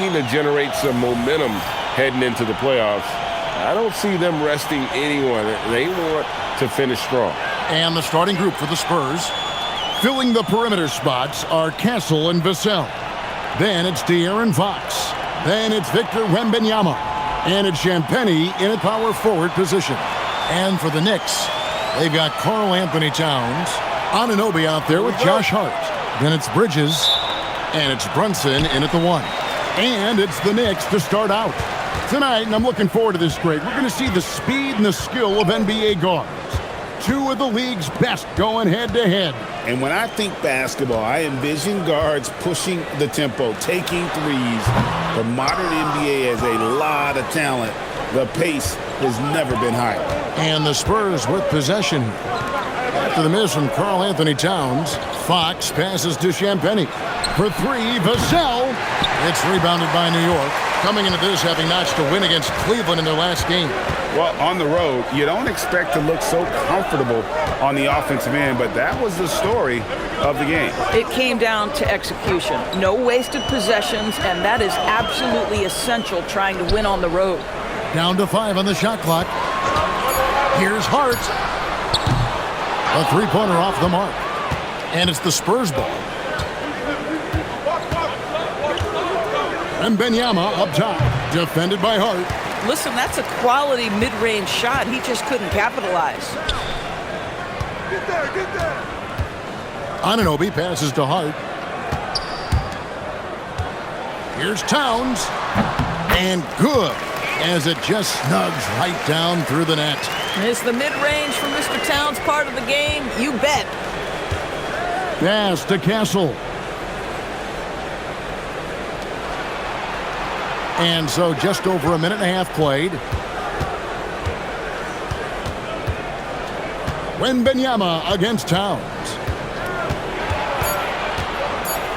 looking to generate some momentum heading into the playoffs. I don't see them resting anyone. They want to finish strong. And the starting group for the Spurs, filling the perimeter spots, are Castle and Vassell. Then it's De'Aaron Fox. Then it's Victor Wembanyama. And it's Champagnie in a power forward position. And for the Knicks, they've got Karl Anthony Towns, Anunoby out there with Josh Hart. Then it's Bridges, and it's Brunson in at the 1. And it's the Knicks to start out. Tonight, and I'm looking forward to this, Greg, we're going to see the speed and the skill of NBA guards. Two of the league's best going head-to-head. And when I think basketball, I envision guards pushing the tempo, taking threes. The modern NBA has a lot of talent. The pace has never been higher. And the Spurs with possession. After the miss from Karl Anthony Towns, Fox passes to Champagnie. For 3, Vassell. It's rebounded by New York. Coming into this, having notched a win against Cleveland in their last game. Well, on the road, you don't expect to look so comfortable on the offensive end, but that was the story of the game. It came down to execution. No wasted possessions, and that is absolutely essential trying to win on the road. Down to 5 on the shot clock. Here's Hart. A three-pointer off the mark. And it's the Spurs ball. And Wembanyama up top, defended by Hart. Listen, that's a quality mid-range shot. He just couldn't capitalize. Get there. Anunoby passes to Hart. Here's Towns. And good, as it just snugs right down through the net. Is the mid-range from Mr. Towns part of the game? You bet. Pass to Castle. And so just over a minute and a half played. Wembanyama against Towns.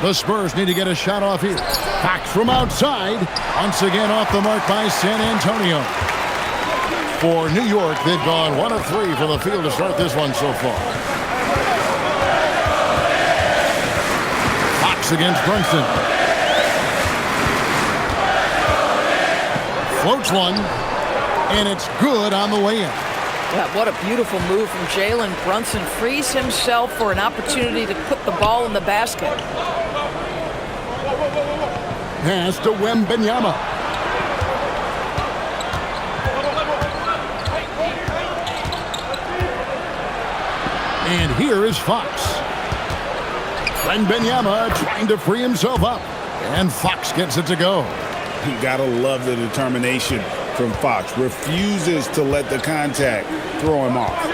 The Spurs need to get a shot off here. Fox from outside. Once again off the mark by San Antonio. For New York, they've gone 1 of 3 from the field to start this one so far. Fox against Brunson. Floats one, and it's good on the way in. Yeah, what a beautiful move from Jalen Brunson. Frees himself for an opportunity to put the ball in the basket. Pass to Wembanyama. And here is Fox. Wembanyama trying to free himself up. And Fox gets it to go. You gotta love the determination from Fox. Refuses to let the contact throw him off.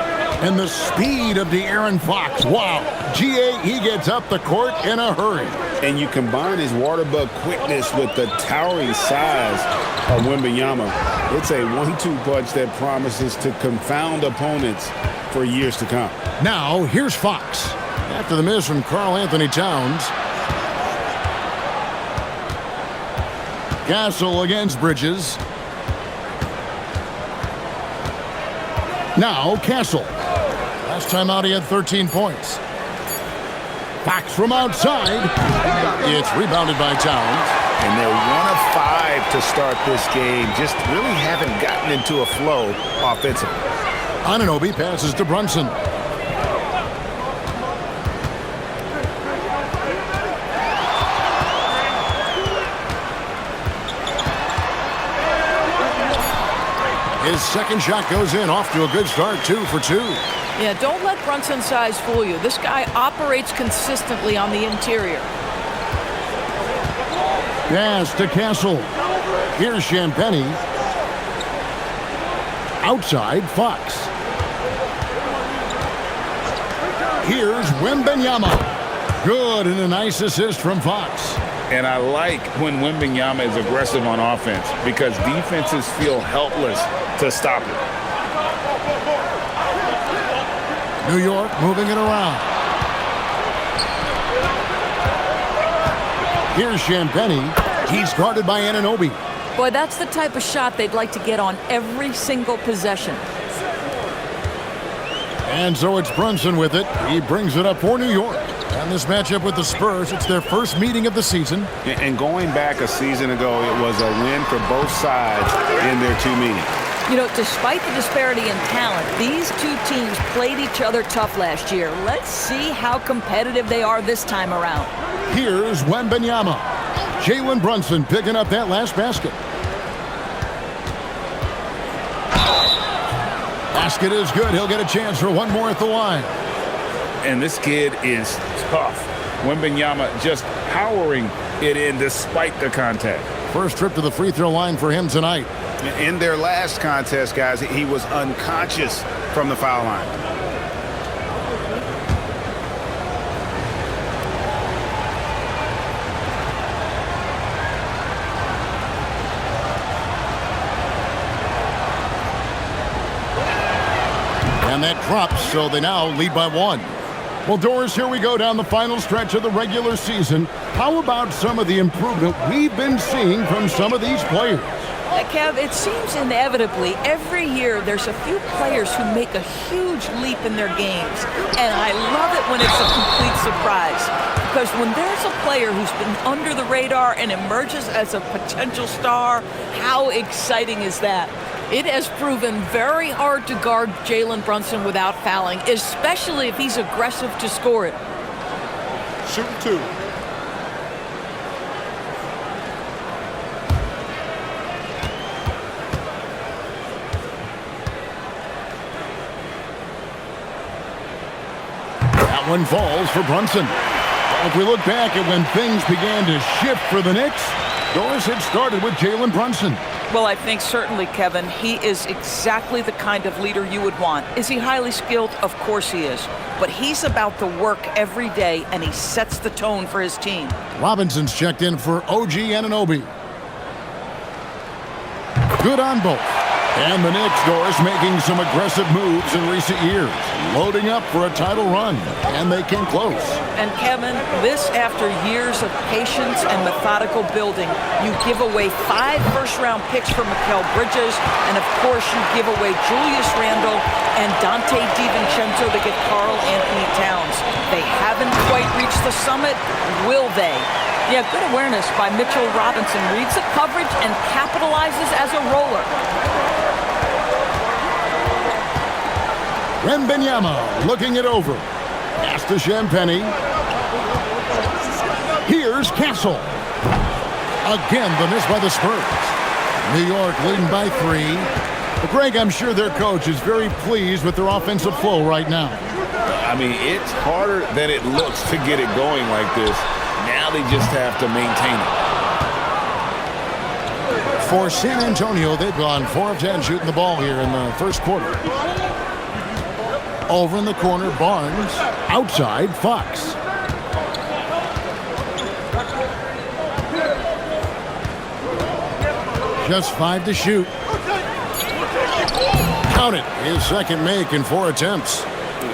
And the speed of De'Aaron Fox. Wow. GA, he gets up the court in a hurry. And you combine his water bug quickness with the towering size of Wembanyama. It's a 1-2 punch that promises to confound opponents for years to come. Now, here's Fox. After the miss from Karl Anthony Towns. Castle against Bridges. Now Castle. Last time out he had 13 points. Fox from outside. It's rebounded by Towns. And they're 1 of 5 to start this game. Just really haven't gotten into a flow offensively. Anunoby passes to Brunson. His second shot goes in, off to a good start, 2 for 2. Yeah, don't let Brunson's size fool you. This guy operates consistently on the interior. Pass to Castle. Here's Champagnie. Outside, Fox. Here's Wembanyama. Good, and a nice assist from Fox. And I like when Wembanyama is aggressive on offense because defenses feel helpless to stop it. New York moving it around. Here's Champagnie. He's guarded by Anunoby. Boy, that's the type of shot they'd like to get on every single possession. And so it's Brunson with it. He brings it up for New York. And this matchup with the Spurs, it's their first meeting of the season. And going back a season ago, it was a win for both sides in their two meetings. You know, despite the disparity in talent, these two teams played each other tough last year. Let's see how competitive they are this time around. Here's Wembanyama. Jalen Brunson picking up that last basket. Basket is good. He'll get a chance for one more at the line. And this kid is tough. Wembanyama just powering it in despite the contact. First trip to the free throw line for him tonight. In their last contest, guys, he was unconscious from the foul line. And that drops, so they now lead by one. Well, Doris, here we go down the final stretch of the regular season. How about some of the improvement we've been seeing from some of these players? Kev, it seems inevitably every year there's a few players who make a huge leap in their games. And I love it when it's a complete surprise. Because when there's a player who's been under the radar and emerges as a potential star, how exciting is that? It has proven very hard to guard Jalen Brunson without fouling, especially if he's aggressive to score it. Shooting two. That one falls for Brunson. If we look back at when things began to shift for the Knicks, Doris, it started with Jalen Brunson. Well, I think certainly, Kevin, he is exactly the kind of leader you would want. Is he highly skilled? Of course he is. But he's about the work every day, and he sets the tone for his team. Robinson's checked in for OG Anunoby. Good on both. And the Knicks, Doris, making some aggressive moves in recent years, loading up for a title run, and they came close. And Kevin, this after years of patience and methodical building. You give away 5 first-round picks for Mikal Bridges, and of course you give away Julius Randle and Dante DiVincenzo to get Karl Anthony Towns. They haven't quite reached the summit, will they? Yeah, good awareness by Mitchell Robinson. Reads the coverage and capitalizes as a roller. Wembanyama looking it over. Pass to Champagnie. Here's Castle. Again, the miss by the Spurs. New York leading by 3. But Greg, I'm sure their coach is very pleased with their offensive flow right now. I mean, it's harder than it looks to get it going like this. Now they just have to maintain it. For San Antonio, they've gone 4 of 10 shooting the ball here in the first quarter. Over in the corner, Barnes. Outside, Fox. Just 5 to shoot. Count it. His second make in 4 attempts.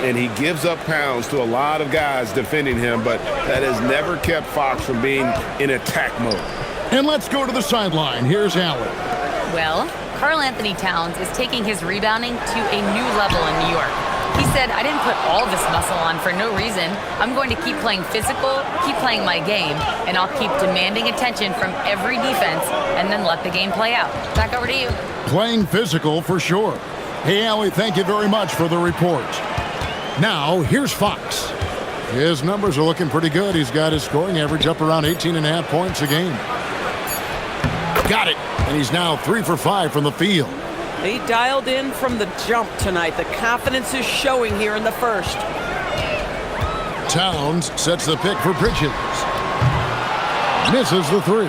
And he gives up pounds to a lot of guys defending him, but that has never kept Fox from being in attack mode. And let's go to the sideline. Here's Allen. Well, Karl Anthony Towns is taking his rebounding to a new level in New York. He said, I didn't put all this muscle on for no reason. I'm going to keep playing physical, keep playing my game, and I'll keep demanding attention from every defense and then let the game play out. Back over to you. Playing physical for sure. Hey, Allie, thank you very much for the report. Now, here's Fox. His numbers are looking pretty good. He's got his scoring average up around 18.5 points a game. Got it. And he's now 3 for 5 from the field. He dialed in from the jump tonight. The confidence is showing here in the first. Towns sets the pick for Bridges. Misses the 3.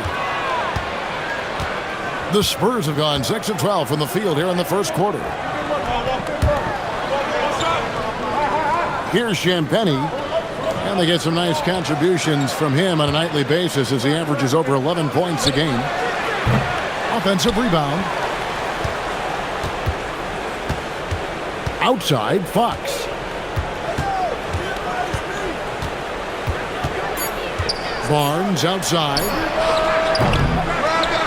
The Spurs have gone 6 of 12 from the field here in the first quarter. Here's Champagnie. And they get some nice contributions from him on a nightly basis as he averages over 11 points a game. Offensive rebound. Outside, Fox. Barnes outside.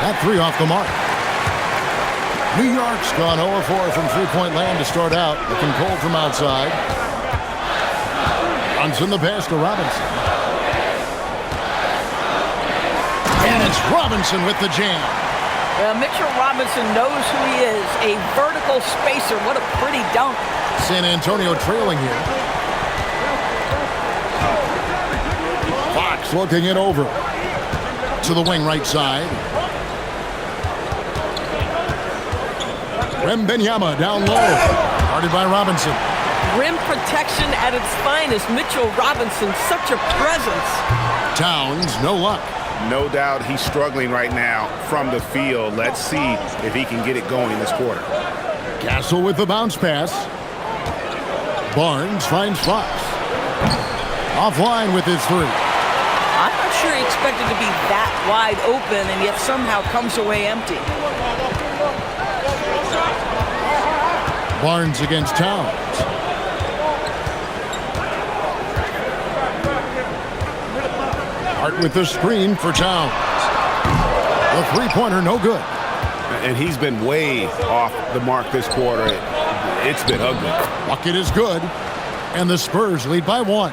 That 3 off the mark. New York's gone 0-4 from three-point land to start out. Looking cold from outside. Brunson the pass to Robinson. And it's Robinson with the jam. Mitchell Robinson knows who he is, a vertical spacer. What a pretty dunk. San Antonio trailing here. Fox looking it over to the wing right side. Wembanyama down low. Guarded by Robinson. Rim protection at its finest. Mitchell Robinson, such a presence. Towns, no luck. No doubt he's struggling right now from the field. Let's see if he can get it going this quarter. Castle with the bounce pass. Barnes finds Fox. Offline with his three. I'm not sure he expected to be that wide open and yet somehow comes away empty. Barnes against Towns. Hart with the screen for Towns. The three-pointer, no good. And he's been way off the mark this quarter. It's been ugly. Bucket is good. And the Spurs lead by 1.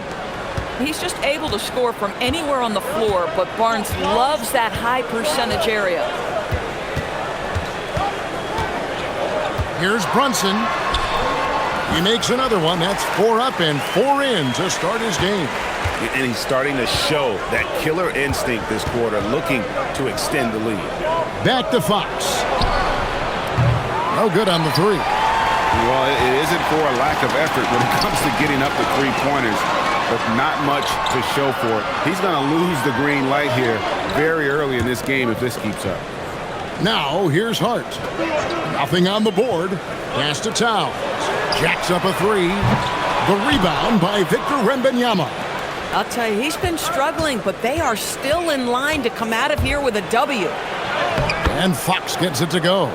He's just able to score from anywhere on the floor, but Barnes loves that high percentage area. Here's Brunson. He makes another one. That's 4 up and 4 in to start his game. And he's starting to show that killer instinct this quarter, looking to extend the lead. Back to Fox. No good on the three. Well, it isn't for a lack of effort when it comes to getting up the three-pointers, but not much to show for it. He's going to lose the green light here very early in this game if this keeps up. Now, here's Hart. Nothing on the board. Pass to Towns. Jacks up a three. The rebound by Victor Wembanyama. I'll tell you, he's been struggling, but they are still in line to come out of here with a W. And Fox gets it to go.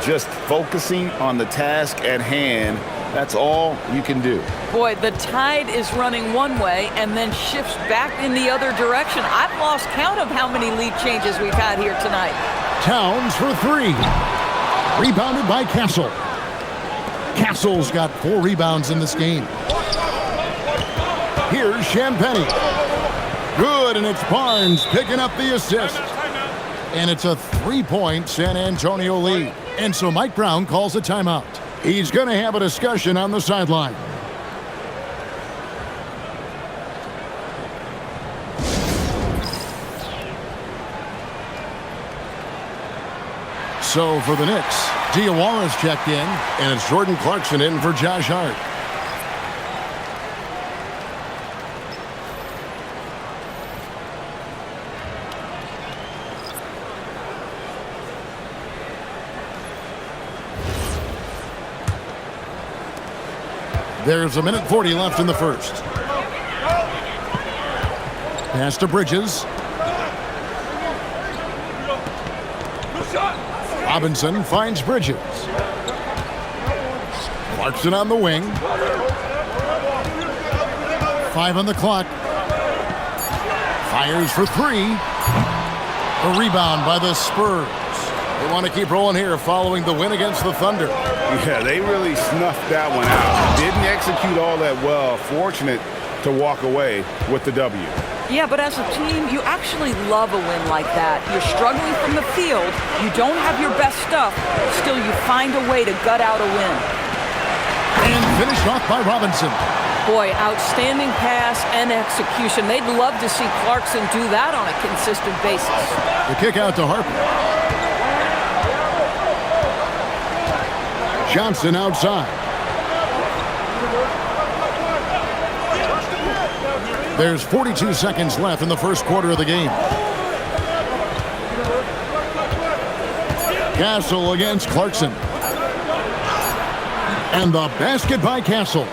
Just focusing on the task at hand, that's all you can do. Boy, the tide is running one way and then shifts back in the other direction. I've lost count of how many lead changes we've had here tonight. Towns for 3. Rebounded by Castle. Castle's got 4 rebounds in this game. Here's Champagnie. Good, and it's Barnes picking up the assist. And it's a 3-point San Antonio lead. And so Mike Brown calls a timeout. He's going to have a discussion on the sideline. So for the Knicks, Diawara's checked in, and it's Jordan Clarkson in for Josh Hart. There's 1:40 left in the first. Pass to Bridges. Robinson finds Bridges. Clarkson on the wing. 5 on the clock. Fires for 3. A rebound by the Spurs. They want to keep rolling here following the win against the Thunder. Yeah, they really snuffed that one out. Didn't execute all that well. Fortunate to walk away with the W. Yeah, but as a team, you actually love a win like that. You're struggling from the field. You don't have your best stuff. Still, you find a way to gut out a win. And finished off by Robinson. Boy, outstanding pass and execution. They'd love to see Clarkson do that on a consistent basis. The kick out to Harper. Johnson outside. There's 42 seconds left in the first quarter of the game. Castle against Clarkson. And the basket by Castle.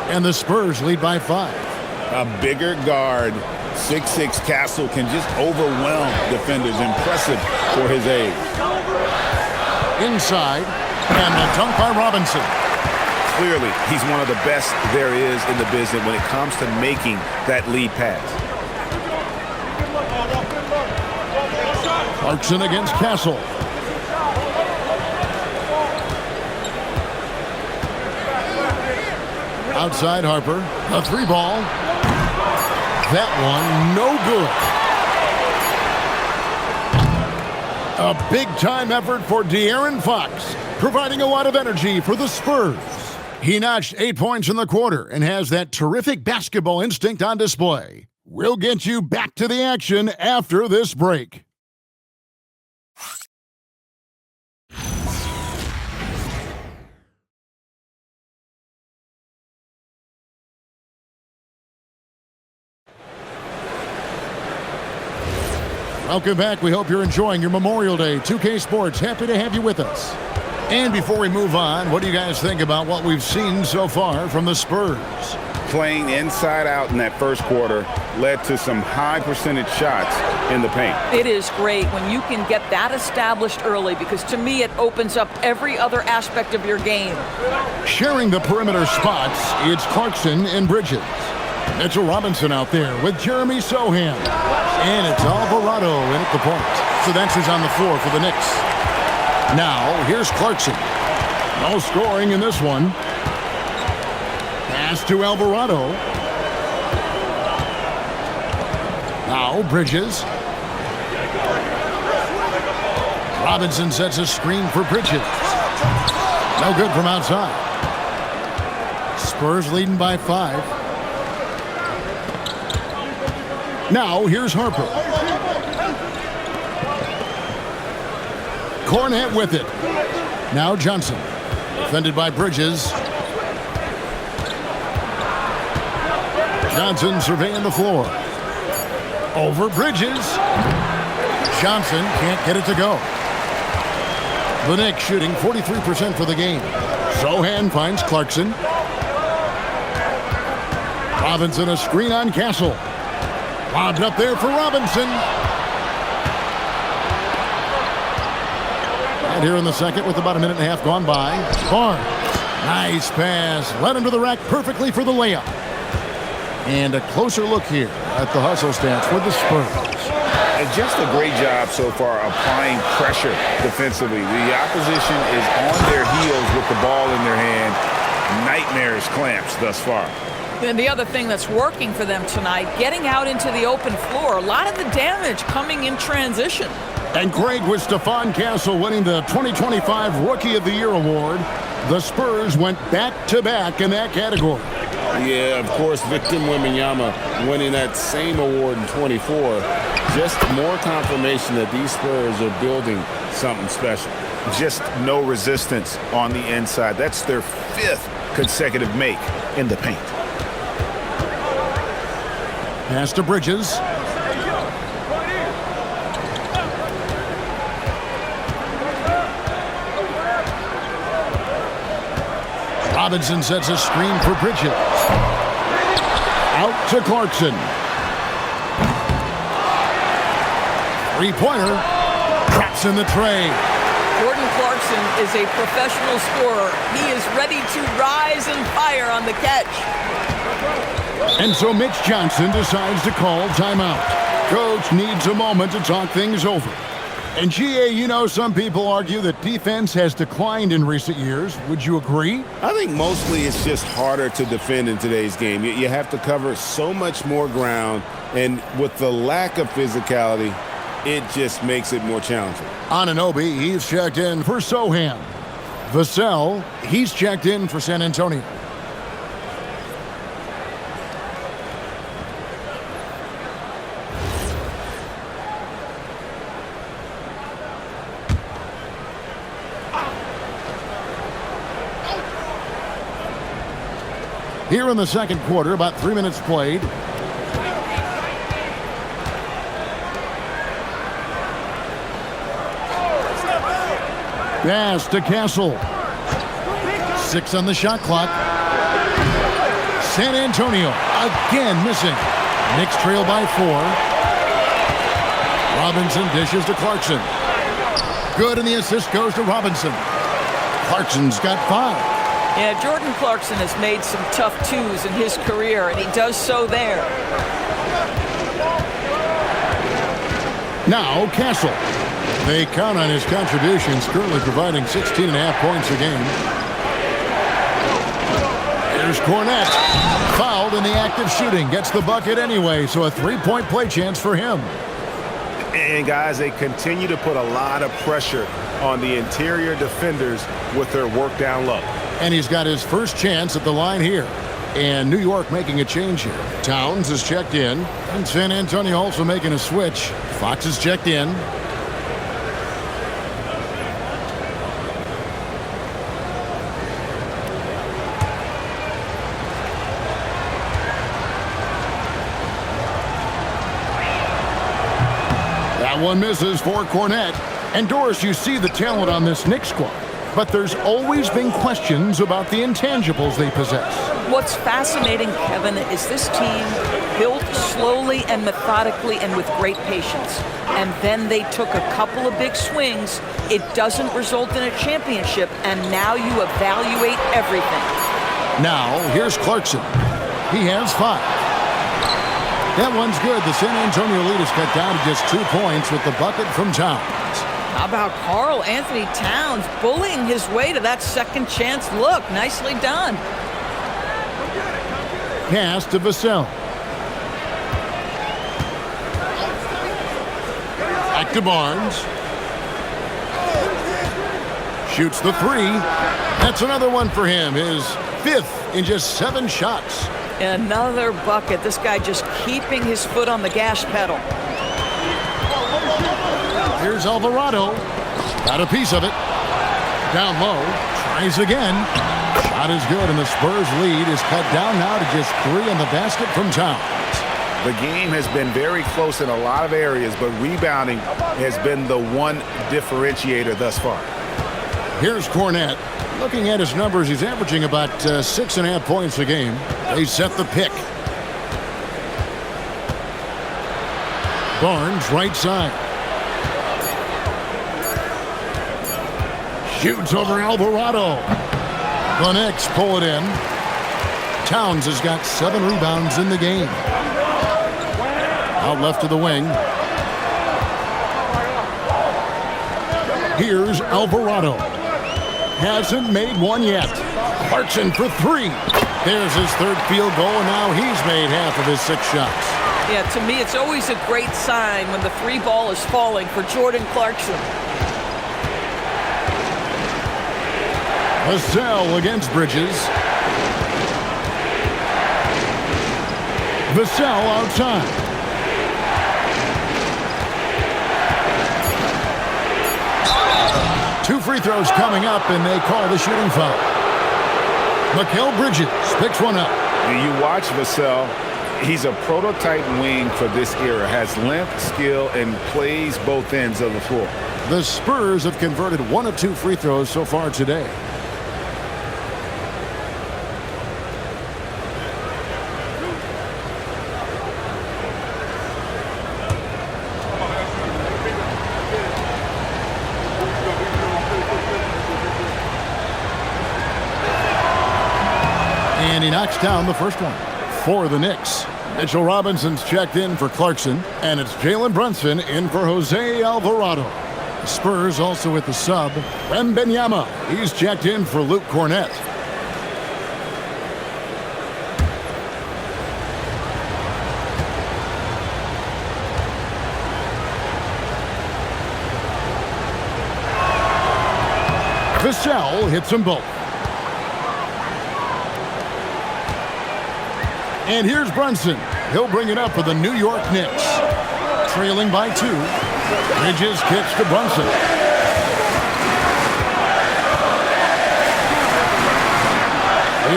And the Spurs lead by 5. A bigger guard, 6'6" Castle, can just overwhelm defenders. Impressive for his age. Inside. And the dunk by Robinson. Clearly, he's one of the best there is in the business when it comes to making that lead pass. Clarkson against Castle. Outside Harper. A 3-ball. That one no good. A big-time effort for De'Aaron Fox, providing a lot of energy for the Spurs. He notched 8 points in the quarter and has that terrific basketball instinct on display. We'll get you back to the action after this break. Welcome back. We hope you're enjoying your Memorial Day. 2K Sports, happy to have you with us. And before we move on, what do you guys think about what we've seen so far from the Spurs? Playing inside out in that first quarter led to some high percentage shots in the paint. It is great when you can get that established early because to me it opens up every other aspect of your game. Sharing the perimeter spots, it's Clarkson and Bridges. Mitchell Robinson out there with Jeremy Sohan. And it's Alvarado in at the point. So that's who's on the floor for the Knicks. Now, here's Clarkson. No scoring in this one. Pass to Alvarado. Now, Bridges. Robinson sets a screen for Bridges. No good from outside. Spurs leading by 5. Now, here's Harper. Cornette with it. Now Johnson. Defended by Bridges. Johnson surveying the floor. Over Bridges. Johnson can't get it to go. The Knicks shooting 43% for the game. Sohan finds Clarkson. Robinson a screen on Castle. Lobbed up there for Robinson. And here in the second with about a minute and a half gone by. Barnes. Nice pass. Led him to the rack perfectly for the layup. And a closer look here at the hustle stats for the Spurs. And just a great job so far applying pressure defensively. The opposition is on their heels with the ball in their hand. Nightmarish clamps thus far. And the other thing that's working for them tonight, getting out into the open floor. A lot of the damage coming in transition. And great with Stephon Castle winning the 2025 Rookie of the Year award. The Spurs went back-to-back in that category. Yeah, of course, Victor Wembanyama winning that same award in 24. Just more confirmation that these Spurs are building something special. Just no resistance on the inside. That's their 5th consecutive make in the paint. Pass to Bridges. Robinson sets a screen for Bridges. Out to Clarkson. Three-pointer. Traps in the tray. Jordan Clarkson is a professional scorer. He is ready to rise and fire on the catch. And so Mitch Johnson decides to call timeout. Coach needs a moment to talk things over. And GA, you know, some people argue that defense has declined in recent years. Would you agree? I think mostly it's just harder to defend in today's game. You have to cover so much more ground, and with the lack of physicality, it just makes it more challenging. Anunoby, he's checked in for Sohan. Vassell, he's checked in for San Antonio. Here in the second quarter, about 3 minutes played. Pass to Castle. 6 on the shot clock. San Antonio again missing. Knicks trail by 4. Robinson dishes to Clarkson. Good, and the assist goes to Robinson. Clarkson's got 5. Yeah, Jordan Clarkson has made some tough twos in his career, and he does so there. Now Castle. They count on his contributions, currently providing 16.5 points a game. Here's Cornette. Fouled in the act of shooting. Gets the bucket anyway, so a 3-point play chance for him. And, guys, they continue to put a lot of pressure on the interior defenders with their work down low. And he's got his first chance at the line here. And New York making a change here. Towns is checked in. And San Antonio also making a switch. Fox is checked in. That one misses for Cornette. And Doris, you see the talent on this Knicks squad. But there's always been questions about the intangibles they possess. What's fascinating, Kevin, is this team built slowly and methodically and with great patience. And then they took a couple of big swings. It doesn't result in a championship, and now you evaluate everything. Now, here's Clarkson. He has 5. That one's good. The San Antonio lead is cut down to just 2 points with the bucket from Towns. How about Karl Anthony Towns bullying his way to that second chance look? Nicely done. Pass to Vassell. Back to Barnes. Shoots the 3. That's another one for him. His 5th in just 7 shots. Another bucket. This guy just keeping his foot on the gas pedal. Here's Alvarado. Got a piece of it. Down low. Tries again. Shot is good, and the Spurs lead is cut down now to just 3 on the basket from Towns. The game has been very close in a lot of areas, but rebounding has been the one differentiator thus far. Here's Cornette. Looking at his numbers, he's averaging about 6.5 points a game. They set the pick. Barnes, right side. Shoots over Alvarado. The Knicks pull it in. Towns has got 7 rebounds in the game. Out left to the wing. Here's Alvarado. Hasn't made one yet. Clarkson for 3. There's his 3rd field goal, and now he's made half of his 6 shots. Yeah, to me, it's always a great sign when the 3 ball is falling for Jordan Clarkson. Vassell against Bridges. Vassell outside. Two free throws coming up, and they call the shooting foul. Mikal Bridges picks one up. You watch Vassell. He's a prototype wing for this era. Has length, skill, and plays both ends of the floor. The Spurs have converted 1 of 2 free throws so far today. And he knocks down the first one for the Knicks. Mitchell Robinson's checked in for Clarkson, and it's Jalen Brunson in for Jose Alvarado. The Spurs also with the sub, Wembanyama. He's checked in for Luke Cornette. Vassell hits them both. And here's Brunson. He'll bring it up for the New York Knicks. Trailing by 2. Bridges kicks to Brunson.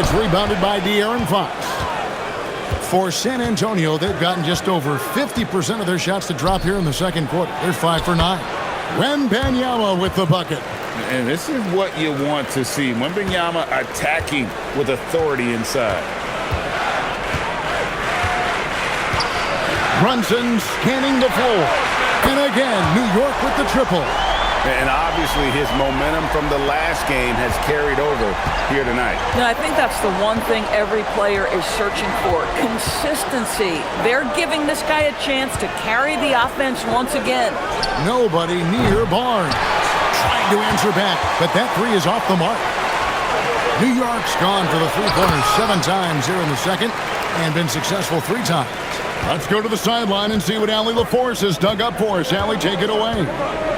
It's rebounded by De'Aaron Fox. For San Antonio, they've gotten just over 50% of their shots to drop here in the second quarter. They're 5 for 9. Wembanyama with the bucket. And this is what you want to see. Wembanyama attacking with authority inside. Brunson scanning the floor. And again, New York with the triple. And obviously his momentum from the last game has carried over here tonight. Now, I think that's the one thing every player is searching for, consistency. They're giving this guy a chance to carry the offense once again. Nobody near Barnes. Trying to answer back, but that 3 is off the mark. New York's gone for the three-pointers 7 times here in the second and been successful 3 times. Let's go to the sideline and see what Allie LaForce has dug up for us. Allie, take it away.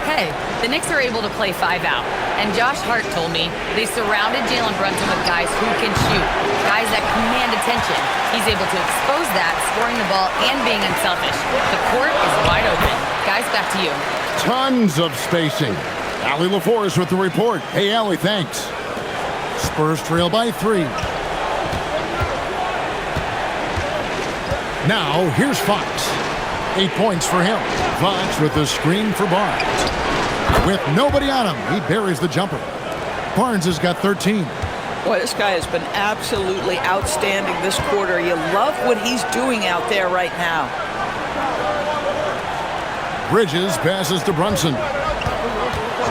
Hey, the Knicks are able to play 5 out, and Josh Hart told me they surrounded Jalen Brunson with guys who can shoot, guys that command attention. He's able to expose that, scoring the ball and being unselfish. The court is wide open. Guys, back to you. Tons of spacing. Allie LaForce with the report. Hey, Allie, thanks. Spurs trail by 3. Now, here's Fox. 8 points for him. Fox with the screen for Barnes. With nobody on him, he buries the jumper. Barnes has got 13. Boy, this guy has been absolutely outstanding this quarter. You love what he's doing out there right now. Bridges passes to Brunson.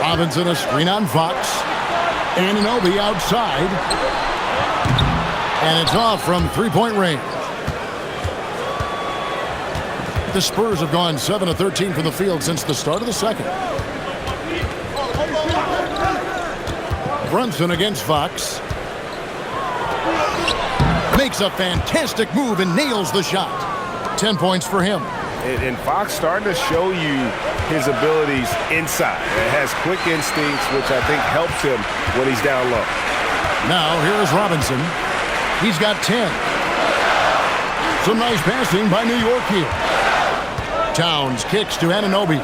Robinson a screen on Fox. Anunoby outside. And it's off from three-point range. The Spurs have gone 7 of 13 from the field since the start of the second. Brunson against Fox. Makes a fantastic move and nails the shot. 10 points for him. And Fox starting to show you his abilities inside. It has quick instincts, which I think helps him when he's down low. Now here's Robinson. He's got 10. Some nice passing by New York here. Towns kicks to Anunoby.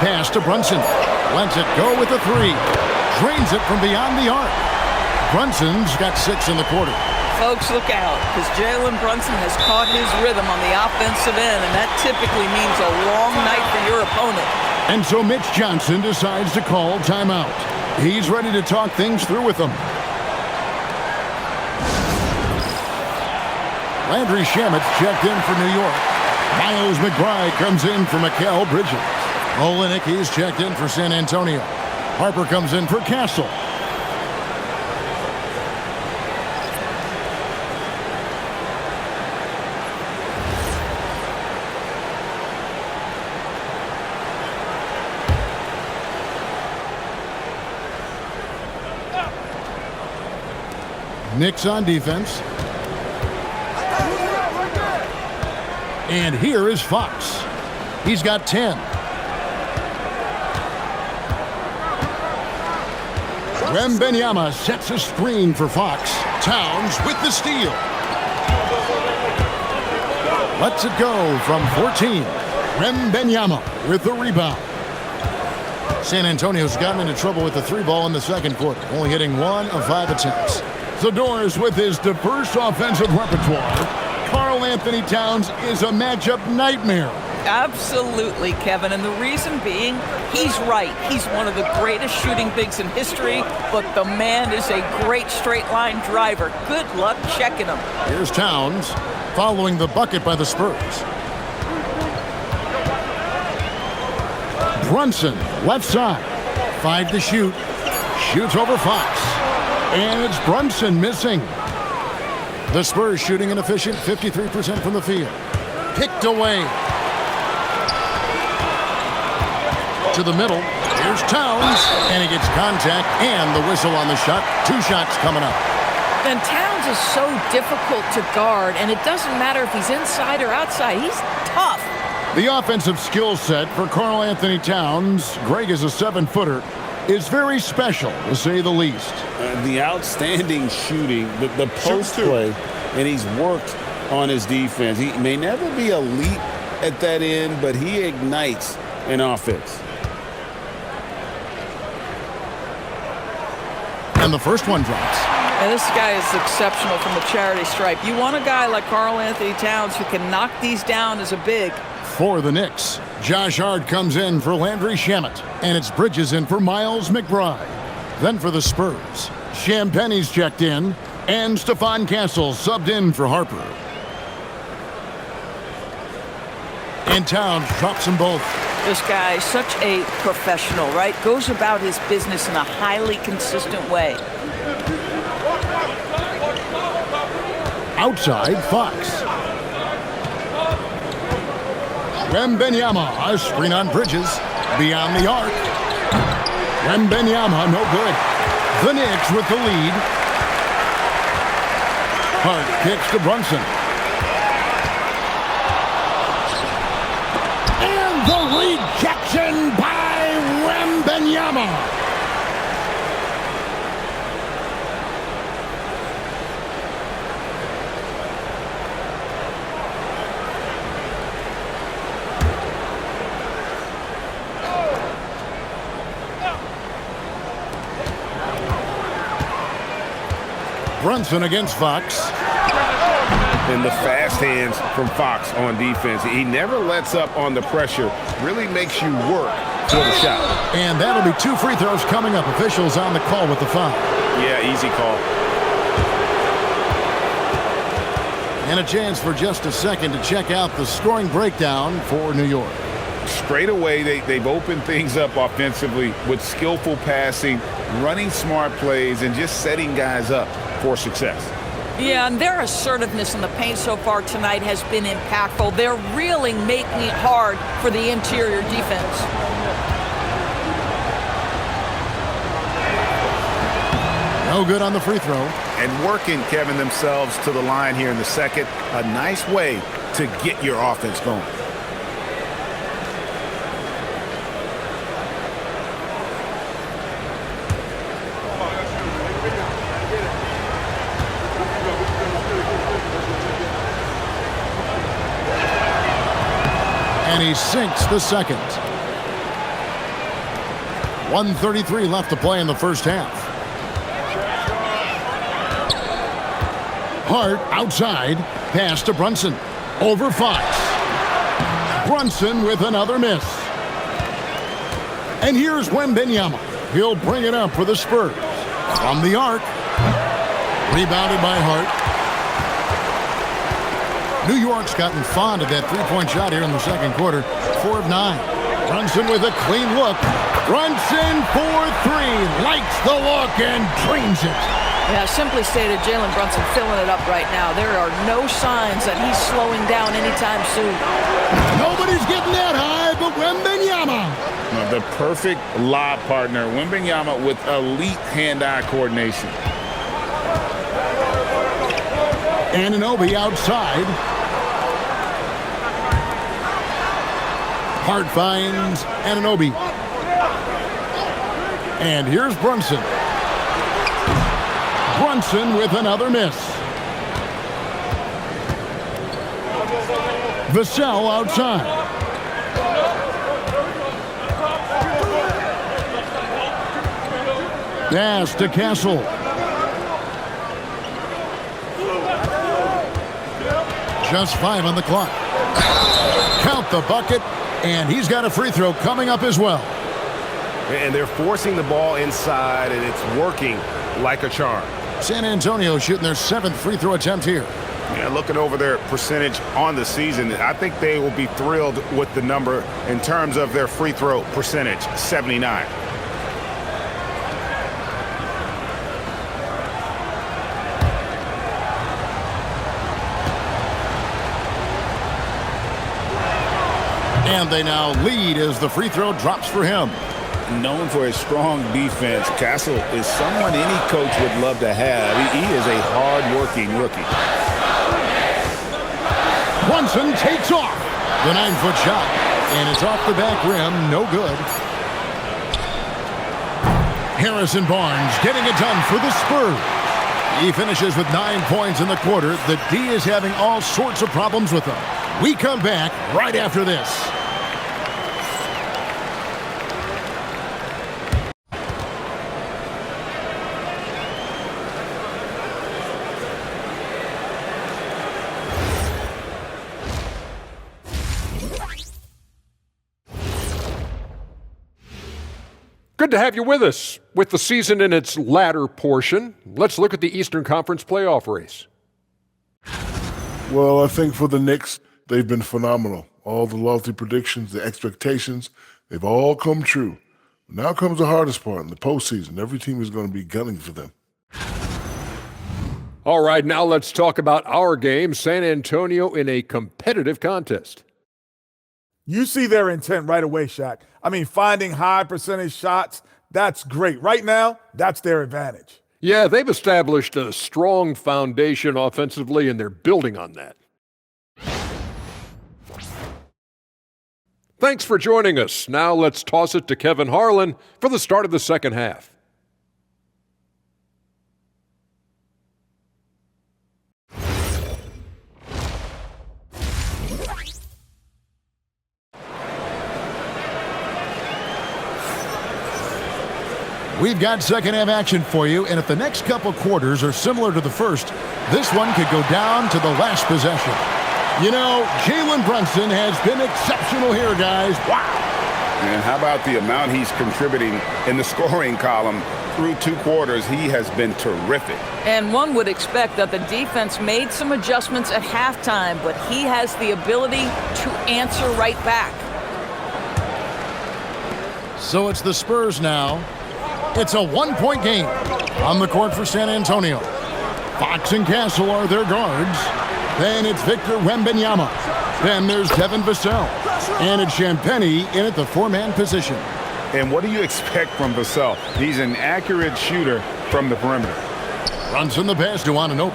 Pass to Brunson. Lets it go with a 3. Drains it from beyond the arc. Brunson's got 6 in the quarter. Folks, look out, because Jalen Brunson has caught his rhythm on the offensive end, and that typically means a long night for your opponent. And so Mitch Johnson decides to call timeout. He's ready to talk things through with them. Landry Shamet's checked in for New York. Miles McBride comes in for Mikal Bridges. Olenek is checked in for San Antonio. Harper comes in for Castle. Knicks on defense. And here is Fox. He's got 10. Wembanyama sets a screen for Fox. Towns with the steal. Lets it go from 14. Wembanyama with the rebound. San Antonio's gotten into trouble with the 3 ball in the second quarter, only hitting 1 of 5 attempts. Zador's with his diverse offensive repertoire. Karl Anthony Towns is a matchup nightmare. Absolutely, Kevin, and the reason being, he's right. He's one of the greatest shooting bigs in history, but the man is a great straight-line driver. Good luck checking him. Here's Towns following the bucket by the Spurs. Brunson, left side. 5 to shoot. Shoots over Fox. And it's Brunson missing. The Spurs shooting an efficient 53% from the field. Picked away. To the middle. Here's Towns. And he gets contact and the whistle on the shot. 2 shots coming up. And Towns is so difficult to guard, and it doesn't matter if he's inside or outside. He's tough. The offensive skill set for Karl Anthony Towns, Greg is a 7-footer, is very special, to say the least. The outstanding shooting, the post play, and he's worked on his defense. He may never be elite at that end, but he ignites an offense. And the first one drops. And this guy is exceptional from the charity stripe. You want a guy like Karl Anthony Towns who can knock these down as a big. For the Knicks, Josh Hart comes in for Landry Shamet, and it's Bridges in for Miles McBride. Then for the Spurs, Champagne's checked in, and Stephon Castle subbed in for Harper. And Towns drops them both. This guy is such a professional, right? Goes about his business in a highly consistent way. Outside, Fox. Wembanyama, a screen on Bridges. Beyond the arc. Wembanyama, no good. The Knicks with the lead. Hart kicks to Brunson. Rejection by Wembanyama. Brunson against Fox. And the fast hands from Fox on defense. He never lets up on the pressure. Really makes you work for the shot. And that'll be 2 free throws coming up. Officials on the call with the foul. Yeah, easy call. And a chance for just a second to check out the scoring breakdown for New York. Straight away, they've opened things up offensively with skillful passing, running smart plays, and just setting guys up for success. Yeah, and their assertiveness in the paint so far tonight has been impactful. They're really making it hard for the interior defense. No good on the free throw. And working, Kevin, themselves to the line here in the second. A nice way to get your offense going. And he sinks the second. 1:33 left to play in the first half. Hart outside. Pass to Brunson. Over Fox. Brunson with another miss. And here's Wembanyama. He'll bring it up for the Spurs. From the arc. Rebounded by Hart. New York's gotten fond of that three-point shot here in the second quarter. 4 of 9. Brunson with a clean look. Brunson for 3. Likes the look and drains it. Yeah, simply stated, Jalen Brunson filling it up right now. There are no signs that he's slowing down anytime soon. Nobody's getting that high but Wembanyama. The perfect lob partner. Wembanyama with elite hand-eye coordination. Anunoby outside. Hart finds Anunoby. And here's Brunson. Brunson with another miss. Vassell outside. Pass to Castle. Just 5 on the clock. Count the bucket, and he's got a free throw coming up as well. And they're forcing the ball inside, and it's working like a charm. San Antonio shooting their 7th free throw attempt here. Yeah, looking over their percentage on the season, I think they will be thrilled with the number in terms of their free throw percentage, 79. And they now lead as the free throw drops for him. Known for his strong defense, Castle is someone any coach would love to have. He is a hard-working rookie. Brunson takes off. The 9-foot shot. And it's off the back rim. No good. Harrison Barnes getting it done for the Spurs. He finishes with 9 points in the quarter. The D is having all sorts of problems with him. We come back right after this. Good to have you with us. With the season in its latter portion, let's look at the Eastern Conference playoff race. Well, I think for the Knicks, they've been phenomenal. All the lofty predictions, the expectations, they've all come true. Now comes the hardest part in the postseason. Every team is going to be gunning for them. All right, now let's talk about our game, San Antonio in a competitive contest. You see their intent right away, Shaq. I mean, finding high percentage shots, that's great. Right now, that's their advantage. Yeah, they've established a strong foundation offensively, and they're building on that. Thanks for joining us. Now let's toss it to Kevin Harlan for the start of the second half. We've got second half action for you, and if the next couple quarters are similar to the first, this one could go down to the last possession. You know, Jalen Brunson has been exceptional here, guys. Wow. And how about the amount he's contributing in the scoring column? Through 2 quarters, he has been terrific. And one would expect that the defense made some adjustments at halftime, but he has the ability to answer right back. So it's the Spurs now. It's a 1-point game on the court for San Antonio. Fox and Castle are their guards. Then it's Victor Wembanyama. Then there's Devin Vassell. And it's Champagnie in at the 4-man position. And what do you expect from Vassell? He's an accurate shooter from the perimeter. Brunson the pass to Anunoby.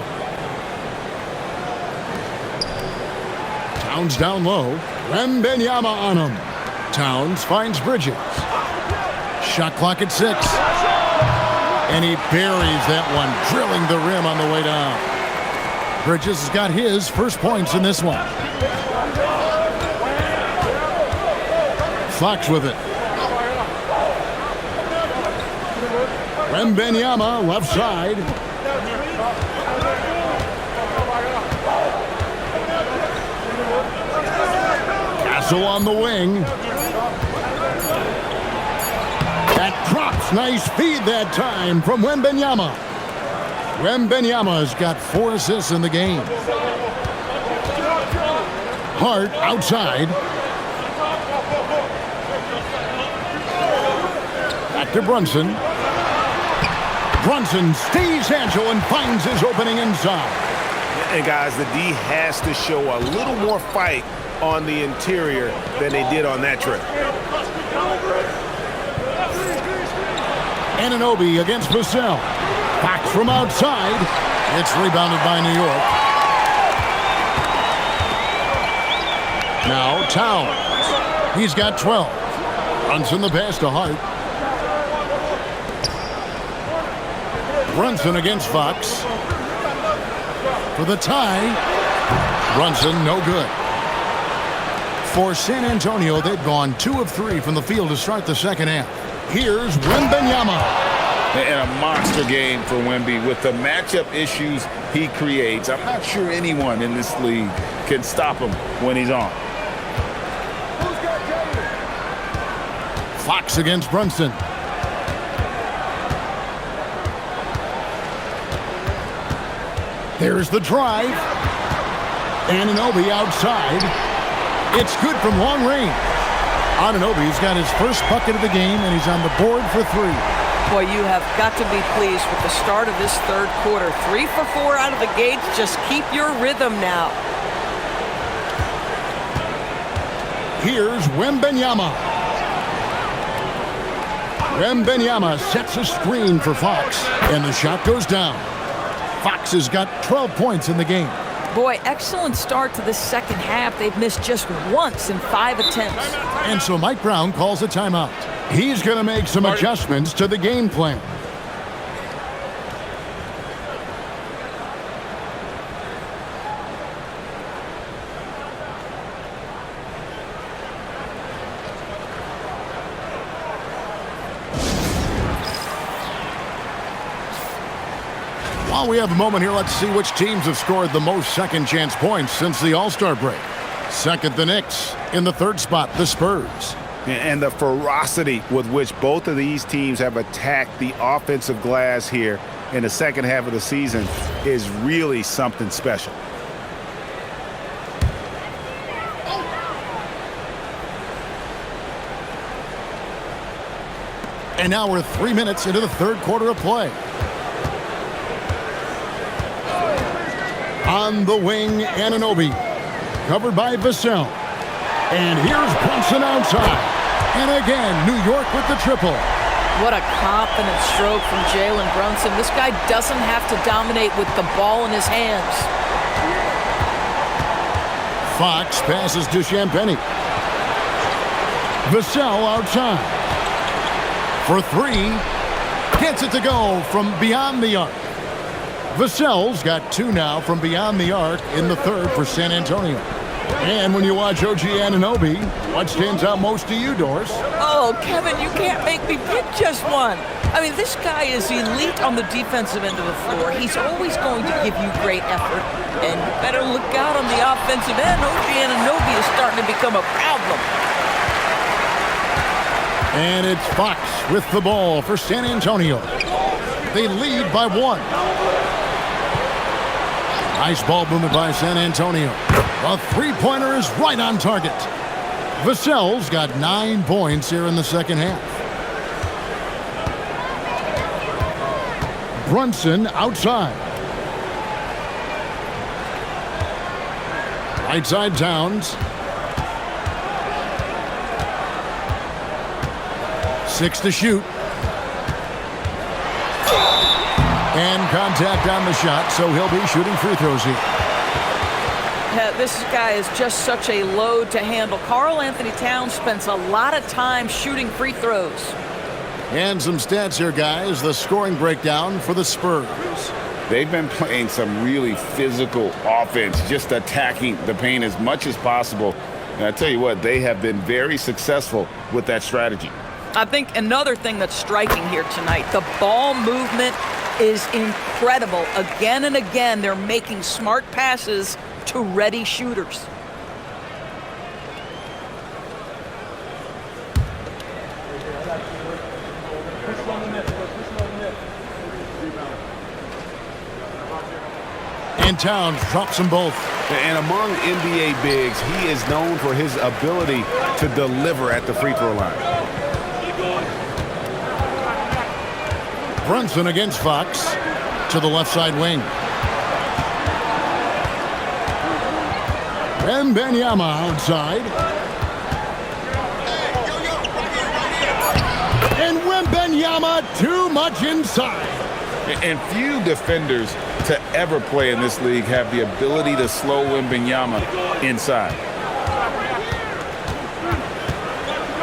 Towns down low. Wembanyama on him. Towns finds Bridges. Shot clock at 6. And he buries that one, drilling the rim on the way down. Bridges has got his first points in this one. Fox with it. Wembanyama left side. Castle on the wing. That drops. Nice feed that time from Wembanyama. Wembanyama's got 4 assists in the game. Hart outside. Back to Brunson. Brunson stays agile and finds his opening inside. And guys, the D has to show a little more fight on the interior than they did on that trip. Anunoby against Vassell. Fox from outside. It's rebounded by New York. Now Towns. He's got 12. Brunson the pass to Hart. Brunson against Fox. For the tie. Brunson no good. For San Antonio, they've gone 2 of 3 from the field to start the second half. Here's Wembanyama. And a monster game for Wemby with the matchup issues he creates. I'm not sure anyone in this league can stop him when he's on. Fox against Brunson. There's the drive. Anunoby outside. It's good from long range. Anunoby's got his first bucket of the game, and he's on the board for 3. Boy, you have got to be pleased with the start of this third quarter. 3 for 4 out of the gates. Just keep your rhythm now. Here's Wembanyama. Wembanyama sets a screen for Fox, and the shot goes down. Fox has got 12 points in the game. Boy, excellent start to the second half. They've missed just once in 5 attempts. And so Mike Brown calls a timeout. He's going to make some adjustments to the game plan. While we have a moment here, let's see which teams have scored the most second chance points since the All-Star break. Second, the Knicks. In the third spot, the Spurs. And the ferocity with which both of these teams have attacked the offensive glass here in the second half of the season is really something special. And now we're 3 minutes into the third quarter of play. On the wing, Anunoby. Covered by Vassell. And here's Brunson outside. And again, New York with the triple. What a confident stroke from Jalen Brunson. This guy doesn't have to dominate with the ball in his hands. Fox passes to Champagnie. Vassell outside. For three. Gets it to go from beyond the arc. Vassell's got two now from beyond the arc in the third for San Antonio. And when you watch OG Anunoby, what stands out most to you, Doris? Oh, Kevin, you can't make me pick just one. I mean, this guy is elite on the defensive end of the floor. He's always going to give you great effort. And you better look out on the offensive end. OG Anunoby is starting to become a problem. And it's Fox with the ball for San Antonio. They lead by one. Nice ball movement by San Antonio. A three-pointer is right on target. Vassell's got 9 points here in the second half. Brunson outside. Right side Towns. 6 to shoot. And contact on the shot, so he'll be shooting free throws here. Yeah, this guy is just such a load to handle. Karl Anthony Towns spends a lot of time shooting free throws. And some stats here, guys. The scoring breakdown for the Spurs. They've been playing some really physical offense, just attacking the paint as much as possible. And I tell you what, they have been very successful with that strategy. I think another thing that's striking here tonight, the ball movement is incredible. Again and again, they're making smart passes to ready shooters. And Towns drops them both. And among NBA bigs, he is known for his ability to deliver at the free throw line. Brunson against Fox to the left side wing. Wembanyama outside. And Wembanyama too much inside. And few defenders to ever play in this league have the ability to slow Wembanyama inside.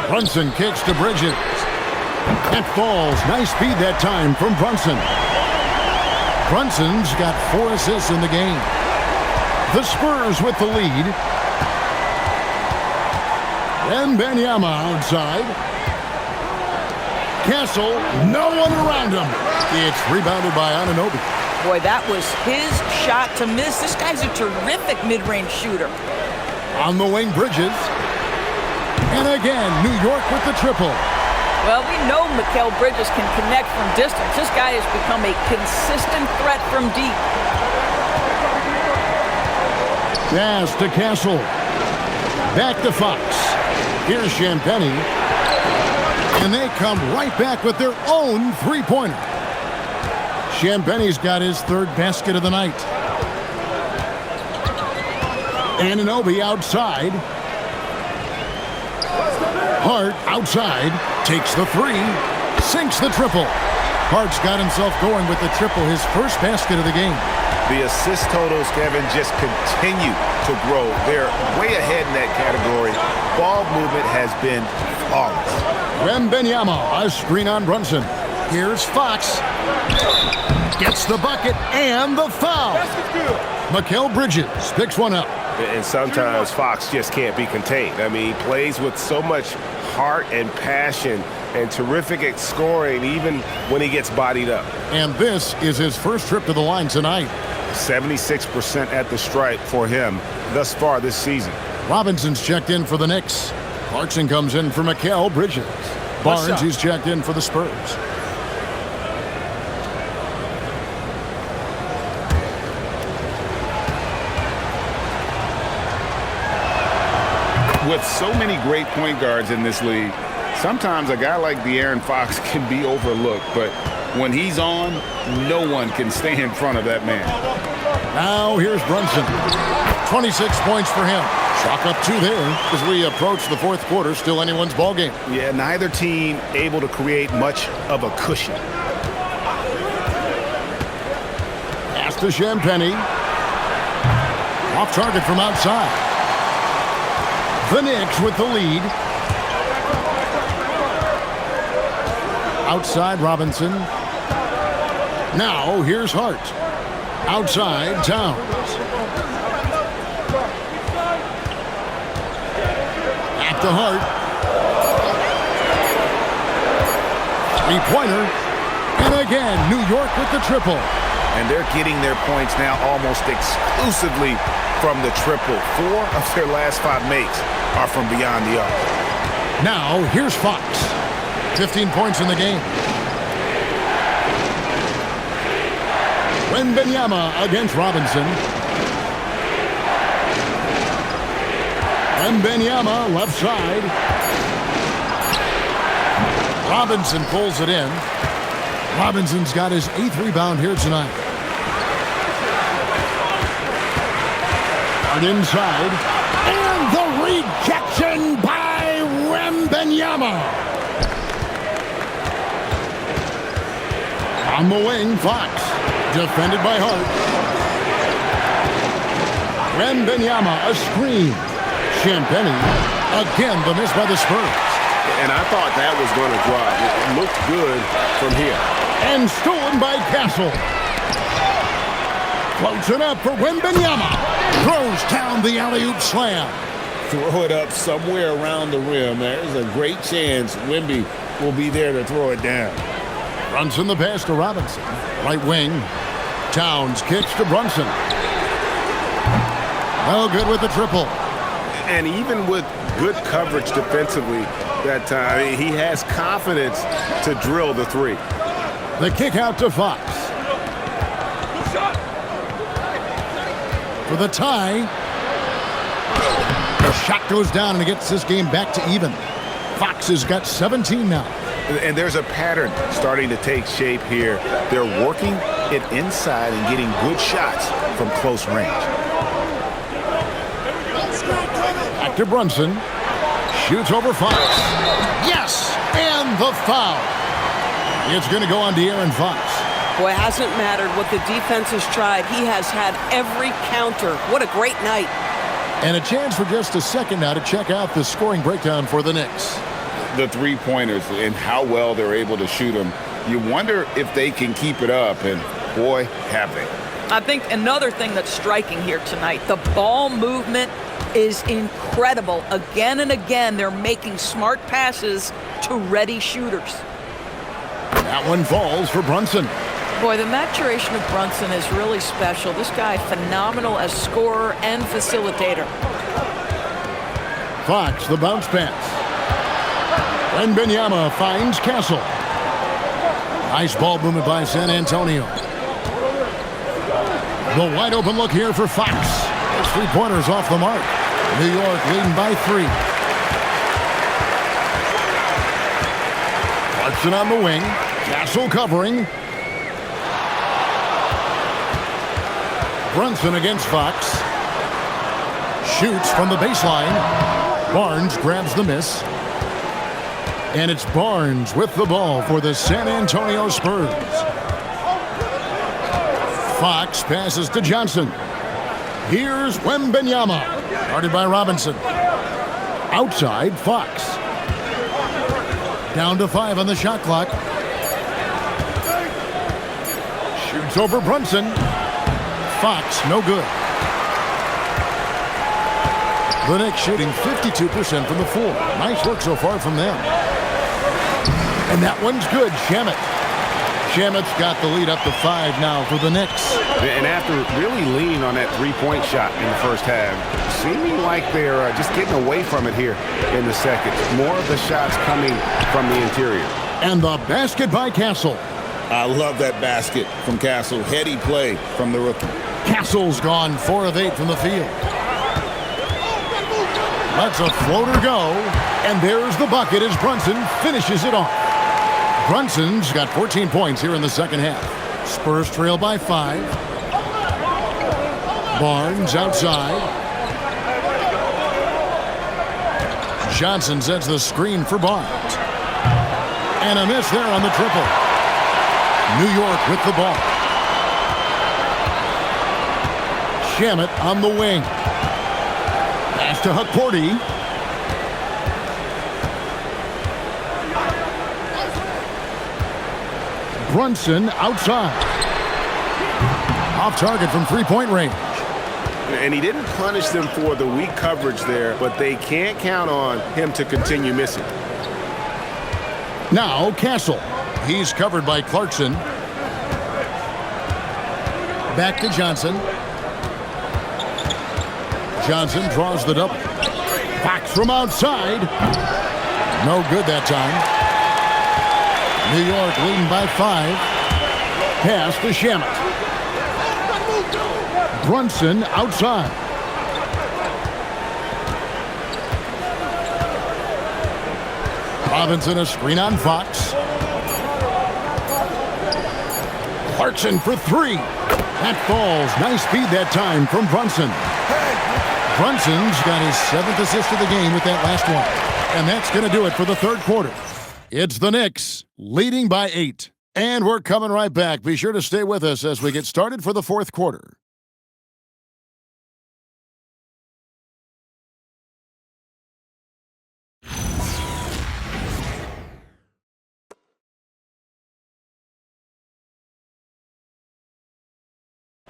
Brunson kicks to Bridges. That falls. Nice speed that time from Brunson. Brunson's got 4 assists in the game. The Spurs with the lead. Wembanyama outside. Castle, no one around him. It's rebounded by Anunoby. Boy, that was his shot to miss. This guy's a terrific mid-range shooter. On the wing, Bridges. And again, New York with the triple. Well, we know Mikal Bridges can connect from distance. This guy has become a consistent threat from deep. Pass to Castle. Back to Fox. Here's Champagnie. And they come right back with their own three-pointer. Champagnie's got his third basket of the night. Anunoby outside. Hart outside. Takes the three. Sinks the triple. Hart's got himself going with the triple, his first basket of the game. The assist totals, Kevin, just continue to grow. They're way ahead in that category. Ball movement has been flawless. Wembanyama, a screen on Brunson. Here's Fox. Gets the bucket and the foul. Mikal Bridges picks one up. And sometimes Fox just can't be contained. I mean, he plays with so much heart and passion and terrific at scoring even when he gets bodied up. And this is his first trip to the line tonight. 76% at the stripe for him thus far this season. Robinson's checked in for the Knicks. Clarkson comes in for Mikal Bridges. Barnes, he's checked in for the Spurs. With so many great point guards in this league, sometimes a guy like De'Aaron Fox can be overlooked, but when he's on, no one can stay in front of that man. Now here's Brunson. 26 points for him. Chalk up 2 there as we approach the fourth quarter. Still anyone's ball game. Yeah, neither team able to create much of a cushion. Pass to Champagnie. Off target from outside. The Knicks with the lead. Outside Robinson. Now here's Hart. Outside Towns. At the Hart. Three-pointer. And again, New York with the triple. And they're getting their points now almost exclusively from the triple. 4 of their last 5 makes are from beyond the arc. Now, here's Fox. 15 points in the game. Wembanyama against Robinson. Wembanyama left side. Robinson pulls it in. Robinson's got his 8th rebound here tonight. Hard inside. And the rejection by Wembanyama. On the wing, Fox. Defended by Hart. Wembanyama, a screen. Champagnie. Again, the miss by the Spurs. And I thought that was going to drop. It looked good from here. And stolen by Castle. Floats it up for Wembanyama. Throws down the alley-oop slam. Throw it up somewhere around the rim. There's a great chance Wemby will be there to throw it down. Brunson the pass to Robinson. Right wing. Towns kicks to Brunson. No good with the triple. And even with good coverage defensively that time, he has confidence to drill the 3. The kick out to Fox. For the tie. The shot goes down and it gets this game back to even. Fox has got 17 now. And there's a pattern starting to take shape here. They're working it inside and getting good shots from close range. Back to Brunson. Shoots over Fox. Yes! And the foul. It's going to go on De'Aaron Fox. Boy, it hasn't mattered what the defense has tried. He has had every counter. What a great night. And a chance for just a second now to check out the scoring breakdown for the Knicks. The 3-pointers and how well they're able to shoot them. You wonder if they can keep it up, and boy, have they. I think another thing that's striking here tonight, the ball movement is incredible. Again and again, they're making smart passes to ready shooters. That one falls for Brunson. Boy, the maturation of Brunson is really special. This guy, phenomenal as scorer and facilitator. Fox, the bounce pass. Wembanyama finds Castle. Nice ball movement by San Antonio. The wide open look here for Fox. His 3-pointers off the mark. New York leading by 3. Clarkson on the wing. Castle covering. Brunson against Fox. Shoots from the baseline. Barnes grabs the miss. And it's Barnes with the ball for the San Antonio Spurs. Fox passes to Johnson. Here's Wembanyama. Guarded by Robinson. Outside, Fox. Down to 5 on the shot clock. Shoots over Brunson. Fox, no good. The Knicks shooting 52% from the floor. Nice work so far from them. And that one's good. Shamet's got the lead up to 5 now for the Knicks. And after really leaning on that 3-point shot in the first half, seeming like they're just getting away from it here in the second. More of the shots coming from the interior. And the basket by Castle. I love that basket from Castle. Heady play from the rookie. Castle's gone 4 of 8 from the field. Lets a floater go. And there's the bucket as Brunson finishes it off. Brunson's got 14 points here in the second half. Spurs trail by 5. Barnes outside. Johnson sets the screen for Barnes. And a miss there on the triple. New York with the ball. Shamet on the wing. Pass to Hukporti. Brunson outside. Off target from three-point range. And he didn't punish them for the weak coverage there, but they can't count on him to continue missing. Now Castle. He's covered by Clarkson. Back to Johnson. Johnson draws the double. Fox from outside. No good that time. New York leading by 5. Pass to Shamet. Brunson outside. Robinson a screen on Fox. Clarkson for 3. That falls. Nice speed that time from Brunson. Brunson's got his 7th assist of the game with that last one. And that's going to do it for the third quarter. It's the Knicks leading by 8. And we're coming right back. Be sure to stay with us as we get started for the fourth quarter.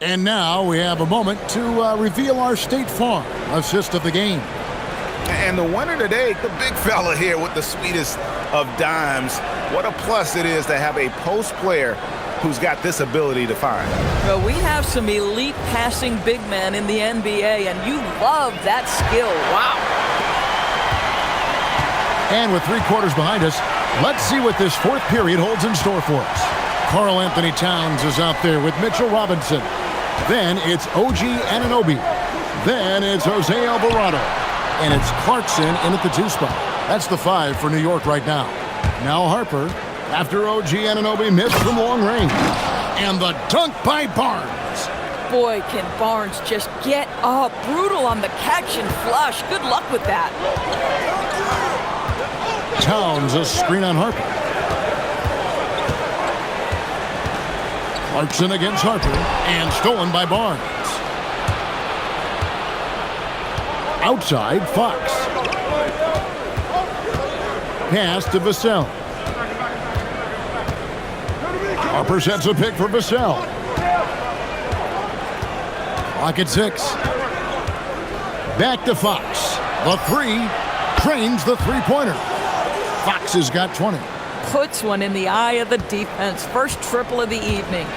And now we have a moment to reveal our State Farm assist of the game. And the winner today, the big fella here with the sweetest of dimes. What a plus it is to have a post player who's got this ability to find. Well, we have some elite passing big men in the NBA, and you love that skill. Wow. And with 3 quarters behind us, let's see what this fourth period holds in store for us. Karl Anthony Towns is out there with Mitchell Robinson. Then it's OG Anunoby. Then it's Jose Alvarado. And it's Clarkson in at the 2 spot. That's the 5 for New York right now. Now Harper, after OG Anunoby missed from long range. And the dunk by Barnes. Boy, can Barnes just get up. Brutal on the catch and flush. Good luck with that. Towns a screen on Harper. Clarkson against Harper, and stolen by Barnes. Outside, Fox. Pass to Vassell. Harper sets a pick for Vassell. Clock at 6. Back to Fox. The 3 trains the three-pointer. Fox has got 20. Puts one in the eye of the defense. First triple of the evening.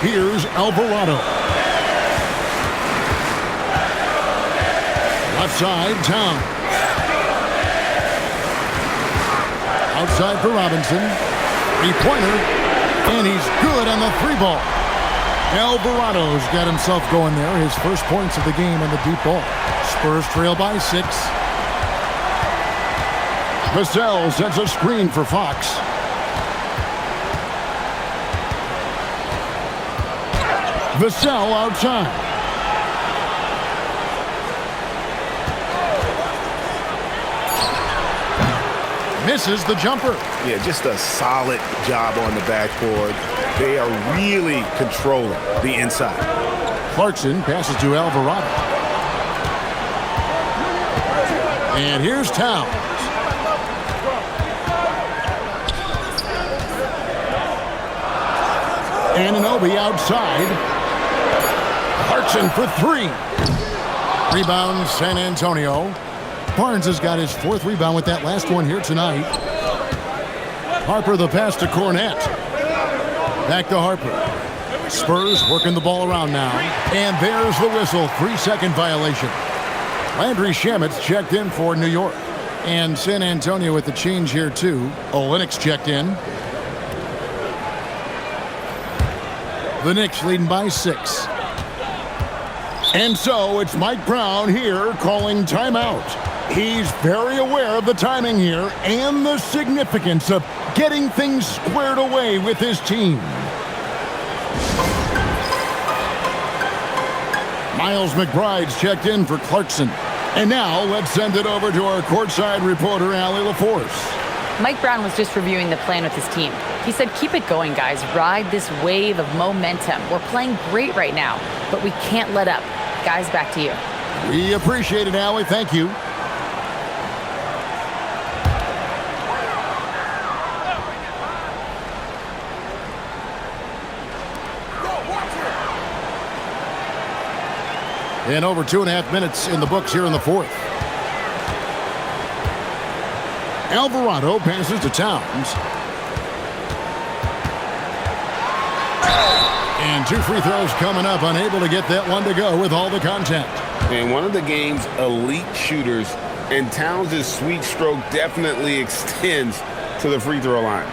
Here's Alvarado. Left side, Towns. Outside for Robinson. 3-pointer. And he's good on the 3-ball. Alvarado's got himself going there. His first points of the game on the deep ball. Spurs trail by 6. Vassell sets a screen for Fox. Vassell outside. Misses the jumper. Yeah, just a solid job on the backboard. They are really controlling the inside. Clarkson passes to Alvarado. And here's Towns. Anunoby outside. Clarkson for 3. Rebound, San Antonio. Barnes has got his 4th rebound with that last one here tonight. Harper the pass to Cornette. Back to Harper. Spurs working the ball around now. And there's the whistle. 3-second violation. Landry Shamet's checked in for New York. And San Antonio with the change here too. Olynyk checked in. The Knicks leading by 6. And so it's Mike Brown here calling timeout. He's very aware of the timing here and the significance of getting things squared away with his team. Miles McBride's checked in for Clarkson. And now let's send it over to our courtside reporter, Allie LaForce. Mike Brown was just reviewing the plan with his team. He said, keep it going, guys. Ride this wave of momentum. We're playing great right now, but we can't let up. Guys, back to you. We appreciate it, Allie. Thank you. And over 2.5 minutes in the books here in the fourth. Alvarado passes to Towns. And 2 free throws coming up, unable to get that one to go with all the contact. And one of the game's elite shooters, and Towns' sweet stroke definitely extends to the free throw line.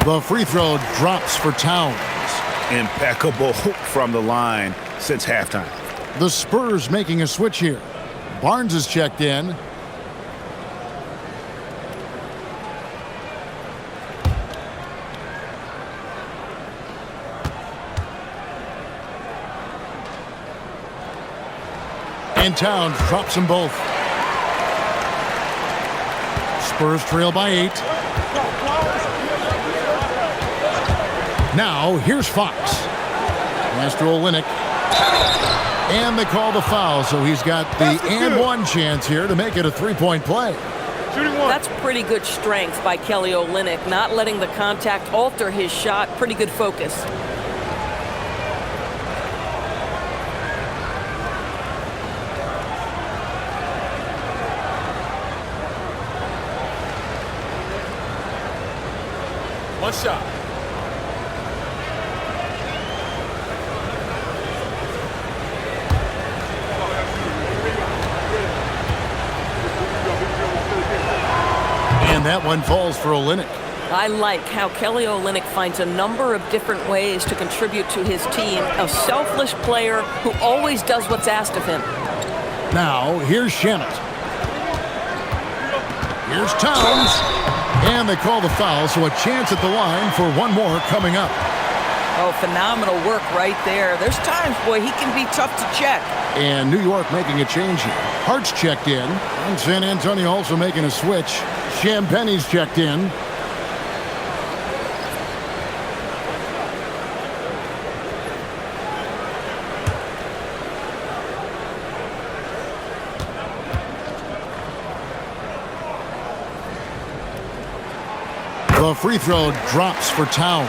The free throw drops for Towns. Impeccable from the line since halftime. The Spurs making a switch here. Barnes is checked in. And Towns drops them both. Spurs trail by 8. Now, here's Fox. Pass to Olynyk. And they call the foul, so he's got the and one chance here to make it a three-point play. That's pretty good strength by Kelly Olynyk, not letting the contact alter his shot. Pretty good focus. One shot. And that one falls for Olynyk. I like how Kelly Olynyk finds a number of different ways to contribute to his team. A selfless player who always does what's asked of him. Now, here's Shamet. Here's Towns. And they call the foul, so a chance at the line for one more coming up. Oh, phenomenal work right there. There's times, boy, he can be tough to check. And New York making a change here. Hart's checked in. And San Antonio also making a switch. Champagne's checked in. The free throw drops for Towns.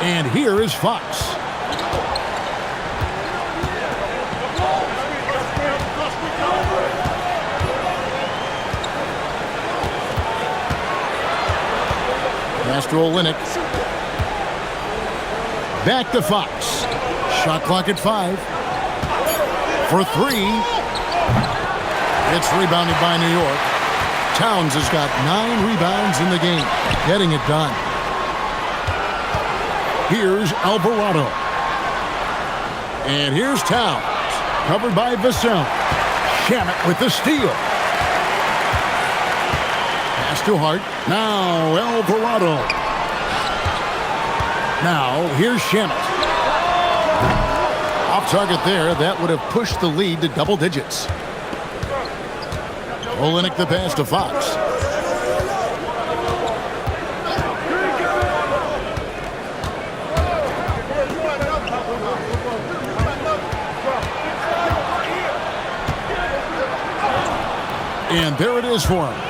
And here is Fox. Pass to Olynyk. Back to Fox. Shot clock at 5. For 3. It's rebounded by New York. Towns has got 9 rebounds in the game, getting it done. Here's Alvarado. And here's Towns, covered by Vassell. Shamet with the steal. Pass to Hart. Now Alvarado. Now here's Shamet. Off target there. That would have pushed the lead to double digits. Olynyk the pass to Fox. And there it is for him.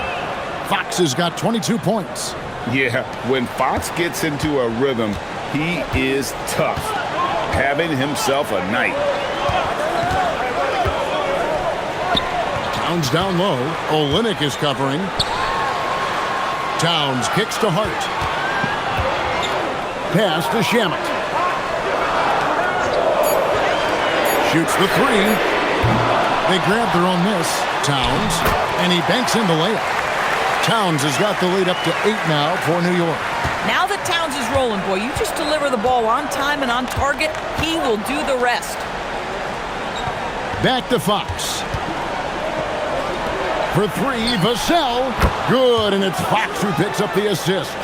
Fox has got 22 points. Yeah, when Fox gets into a rhythm, he is tough. Having himself a night. Towns down low. Olynyk is covering. Towns kicks to Hart. Pass to Shamet. Shoots the 3. They grab their own miss. Towns. And he banks in the layup. Towns has got the lead up to 8 now for New York. Now that Towns is rolling, boy, you just deliver the ball on time and on target, he will do the rest. Back to Fox. For 3, Vassell. Good, and it's Fox who picks up the assist.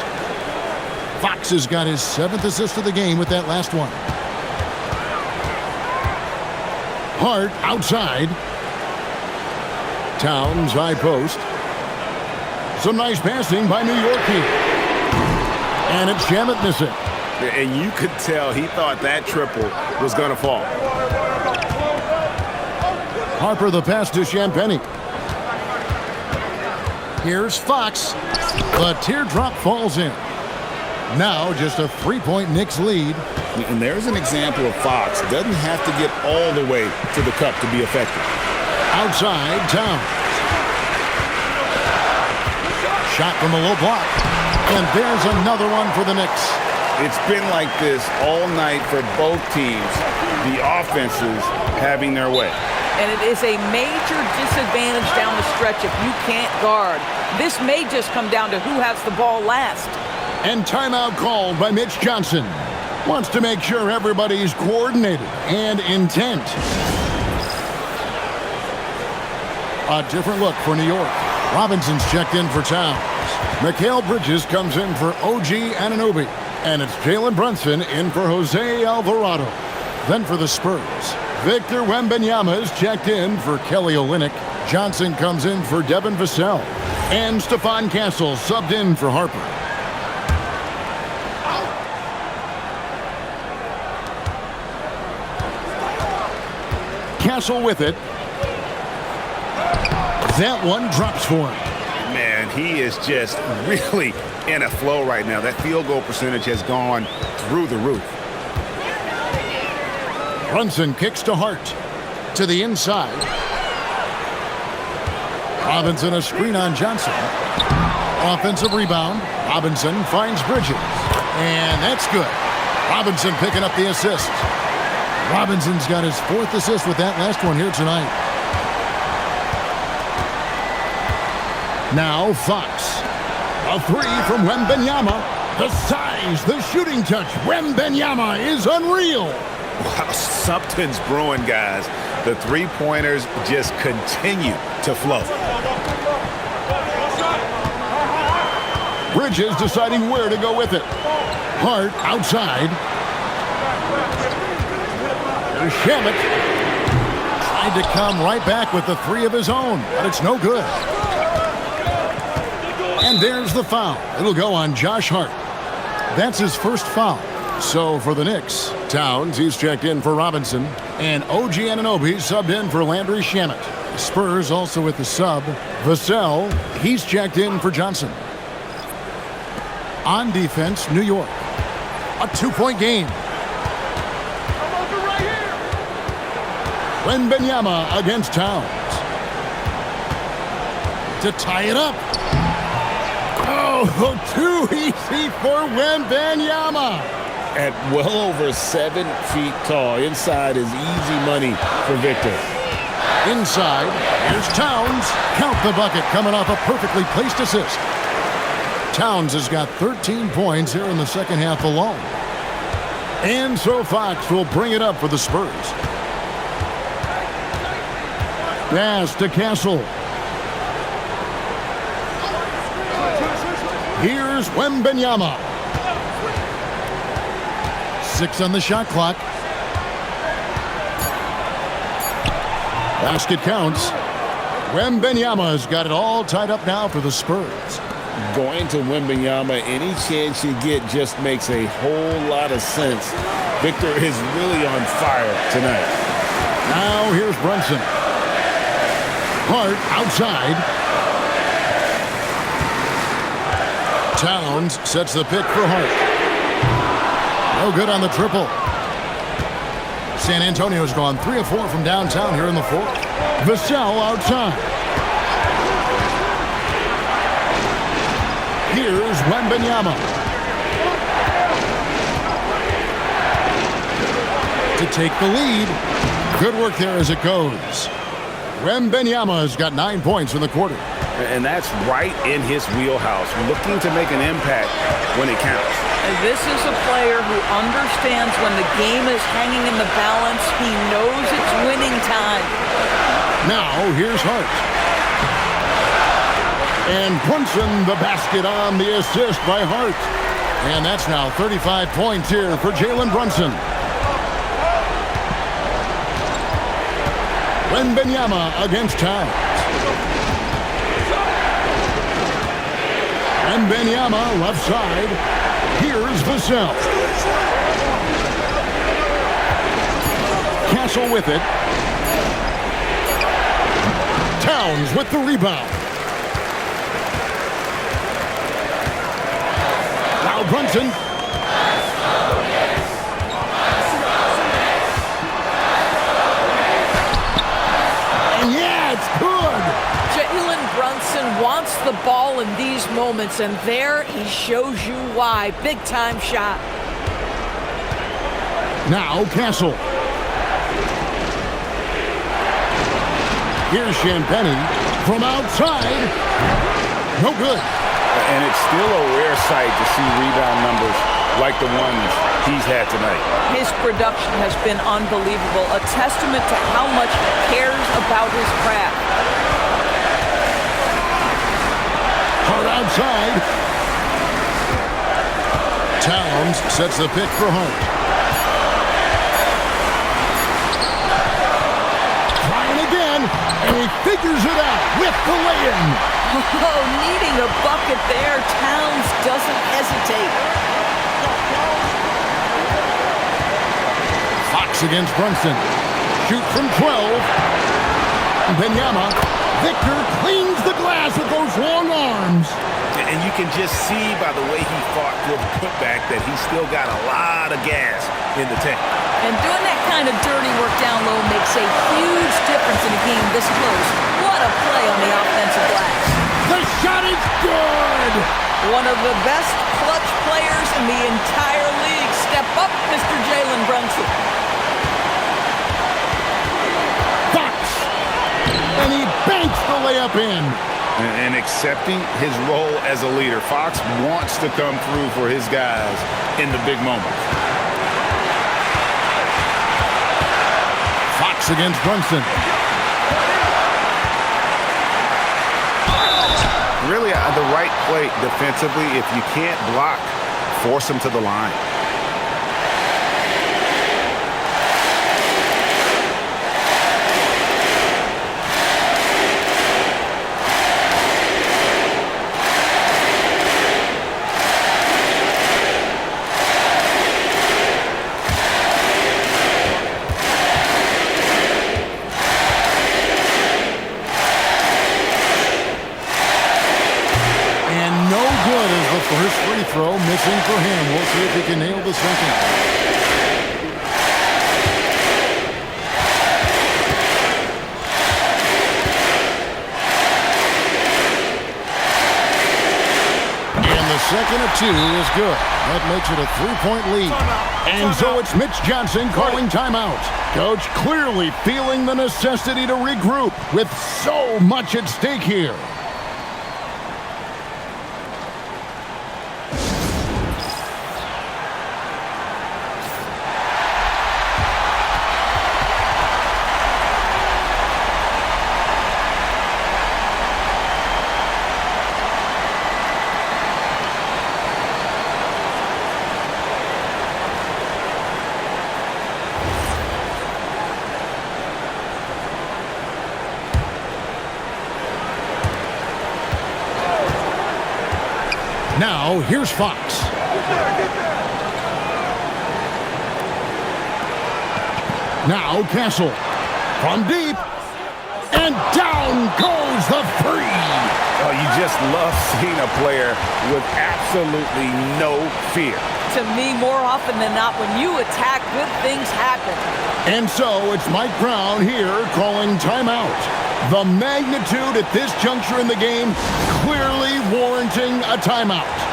Fox has got his 7th assist of the game with that last one. Hart outside. Towns high post. Some nice passing by New York here. And it's Shamet missing. And you could tell he thought that triple was going to fall. Harper the pass to Champagnie. Here's Fox. The teardrop falls in. Now just a 3-point Knicks lead. And there's an example of Fox. Doesn't have to get all the way to the cup to be effective. Outside, Towns. Shot from the low block. And there's another one for the Knicks. It's been like this all night for both teams. The offenses having their way. And it is a major disadvantage down the stretch if you can't guard. This may just come down to who has the ball last. And timeout called by Mitch Johnson. Wants to make sure everybody's coordinated and intent. A different look for New York. Robinson's checked in for Towns. Mikal Bridges comes in for OG Anunoby. And it's Jalen Brunson in for Jose Alvarado. Then for the Spurs, Victor Wembanyama is checked in for Kelly Olynyk. Johnson comes in for Devin Vassell. And Stephon Castle subbed in for Harper. Castle with it. That one drops for him. Man, he is just really in a flow right now. That field goal percentage has gone through the roof. Brunson kicks to Hart. To the inside. Robinson a screen on Johnson. Offensive rebound. Robinson finds Bridges. And that's good. Robinson picking up the assist. Robinson's got his 4th assist with that last one here tonight. Now Fox. A 3 from Wembanyama. The size, the shooting touch. Wembanyama is unreal. Wow, something's brewing, guys. The three-pointers just continue to flow. Bridges deciding where to go with it. Hart outside. There's Shamet. Tried to come right back with the 3 of his own, but it's no good. And there's the foul. It'll go on Josh Hart. That's his first foul. So for the Knicks, Towns, he's checked in for Robinson. And OG Anunoby subbed in for Landry Shamet. The Spurs also with the sub. Vassell, he's checked in for Johnson. On defense, New York. A 2-point game. Wembanyama against Towns. To tie it up. Oh, too easy for Wembanyama. At well over 7 feet tall. Inside is easy money for Victor. Inside, here's Towns. Count the bucket coming off a perfectly placed assist. Towns has got 13 points here in the second half alone. And so Fox will bring it up for the Spurs. Pass to Castle. Here's Wembanyama. 6 on the shot clock. Basket counts. Wembanyama's got it all tied up now for the Spurs. Going to Wembanyama, any chance you get just makes a whole lot of sense. Victor is really on fire tonight. Now here's Brunson. Hart outside. Towns sets the pick for Hart. No good on the triple. San Antonio's gone 3 of 4 from downtown here in the 4th. Vassell outside. Here's Wembanyama. To take the lead. Good work there as it goes. Wembanyama's got 9 points in the quarter. And that's right in his wheelhouse, looking to make an impact when it counts. And this is a player who understands when the game is hanging in the balance. He knows it's winning time. Now, here's Hart. And Brunson, the basket on the assist by Hart. And that's now 35 points here for Jalen Brunson. Wembanyama against Towns. Wembanyama left side. Here's Vassell. Castle with it. Towns with the rebound. Now Brunson. And yeah, it's good. Jalen Brunson wants the ball in these moments, and there he shows you why. Big-time shot. Now Castle. Here's Champagny from outside. No good. And it's still a rare sight to see rebound numbers like the ones he's had tonight. His production has been unbelievable, a testament to how much he cares about his craft. Hard outside. Towns sets the pick for home. Trying again, and he figures it out with the lay-in. Oh, needing a bucket there. Towns doesn't hesitate. Fox against Brunson. Shoot from 12. Benyama. Victor cleans the glass with those long arms. And you can just see by the way he fought through the putback that he's still got a lot of gas in the tank. And doing that kind of dirty work down low makes a huge difference in a game this close. What a play on the offensive glass. The shot is good. One of the best clutch players in the entire league. Step up, Mr. Jalen Brunson. Fox. And he banks the layup in. And accepting his role as a leader. Fox wants to come through for his guys in the big moments. Fox against Brunson. Really the right play defensively. If you can't block, force him to the line. First free throw missing for him. We'll see if he can nail the second. And the second of two is good. That makes it a 3-point lead. And so it's Mitch Johnson calling timeout. Coach clearly feeling the necessity to regroup with so much at stake here. Now, here's Fox. Now, Castle. From deep. And down goes the three. Oh, you just love seeing a player with absolutely no fear. To me, more often than not, when you attack, good things happen. And so it's Mike Brown here calling timeout. The magnitude at this juncture in the game clearly warranting a timeout.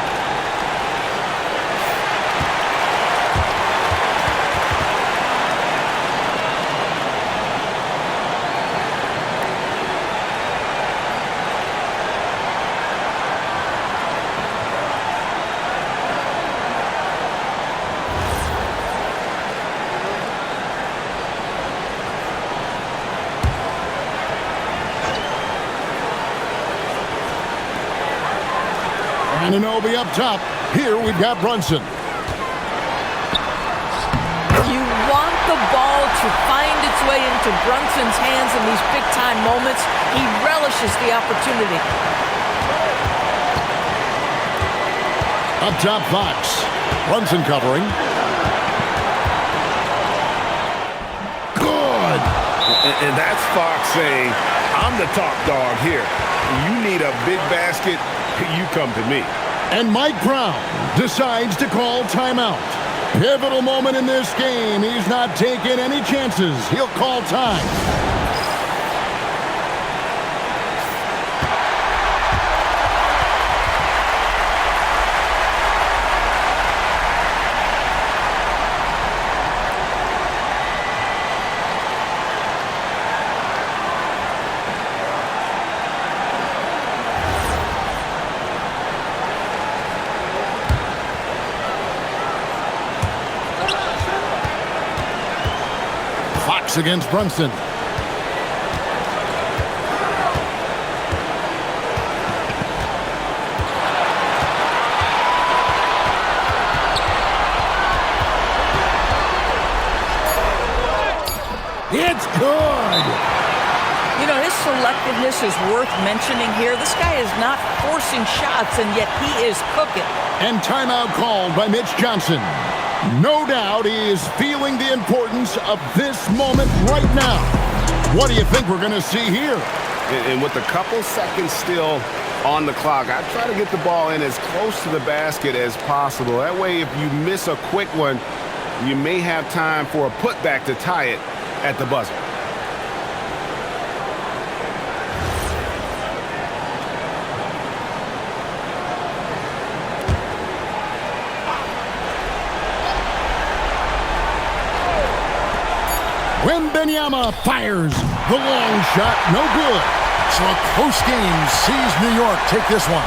Anunoby up top. Here we've got Brunson. You want the ball to find its way into Brunson's hands in these big-time moments. He relishes the opportunity. Up top, Fox. Brunson covering. Good. And that's Fox saying, I'm the top dog here. You need a big basket, you come to me. And Mike Brown decides to call timeout. Pivotal moment in this game. He's not taking any chances. He'll call time. Fox against Brunson. It's good. You know, his selectiveness is worth mentioning here. This guy is not forcing shots, and yet he is cooking. And timeout called by Mitch Johnson. No doubt he is feeling the importance of this moment right now. What do you think we're going to see here? And with a couple seconds still on the clock, I try to get the ball in as close to the basket as possible. That way, if you miss a quick one, you may have time for a putback to tie it at the buzzer. Wembanyama fires the long shot, no good. So a close game sees New York take this one.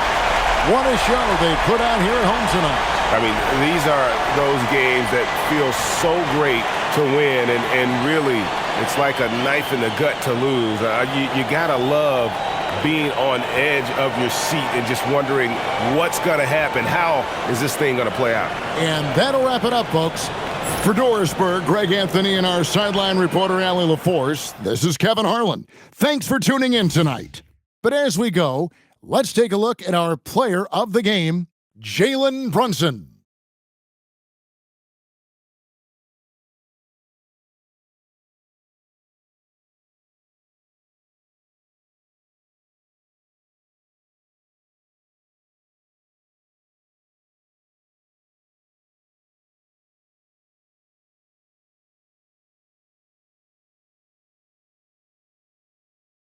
What a show they put on here at home tonight. I mean, these are those games that feel so great to win, and really, it's like a knife in the gut to lose. You gotta love being on edge of your seat and just wondering what's gonna happen. How is this thing gonna play out? And that'll wrap it up, folks. For Dorisburg, Greg Anthony, and our sideline reporter, Allie LaForce, this is Kevin Harlan. Thanks for tuning in tonight. But as we go, let's take a look at our player of the game, Jalen Brunson.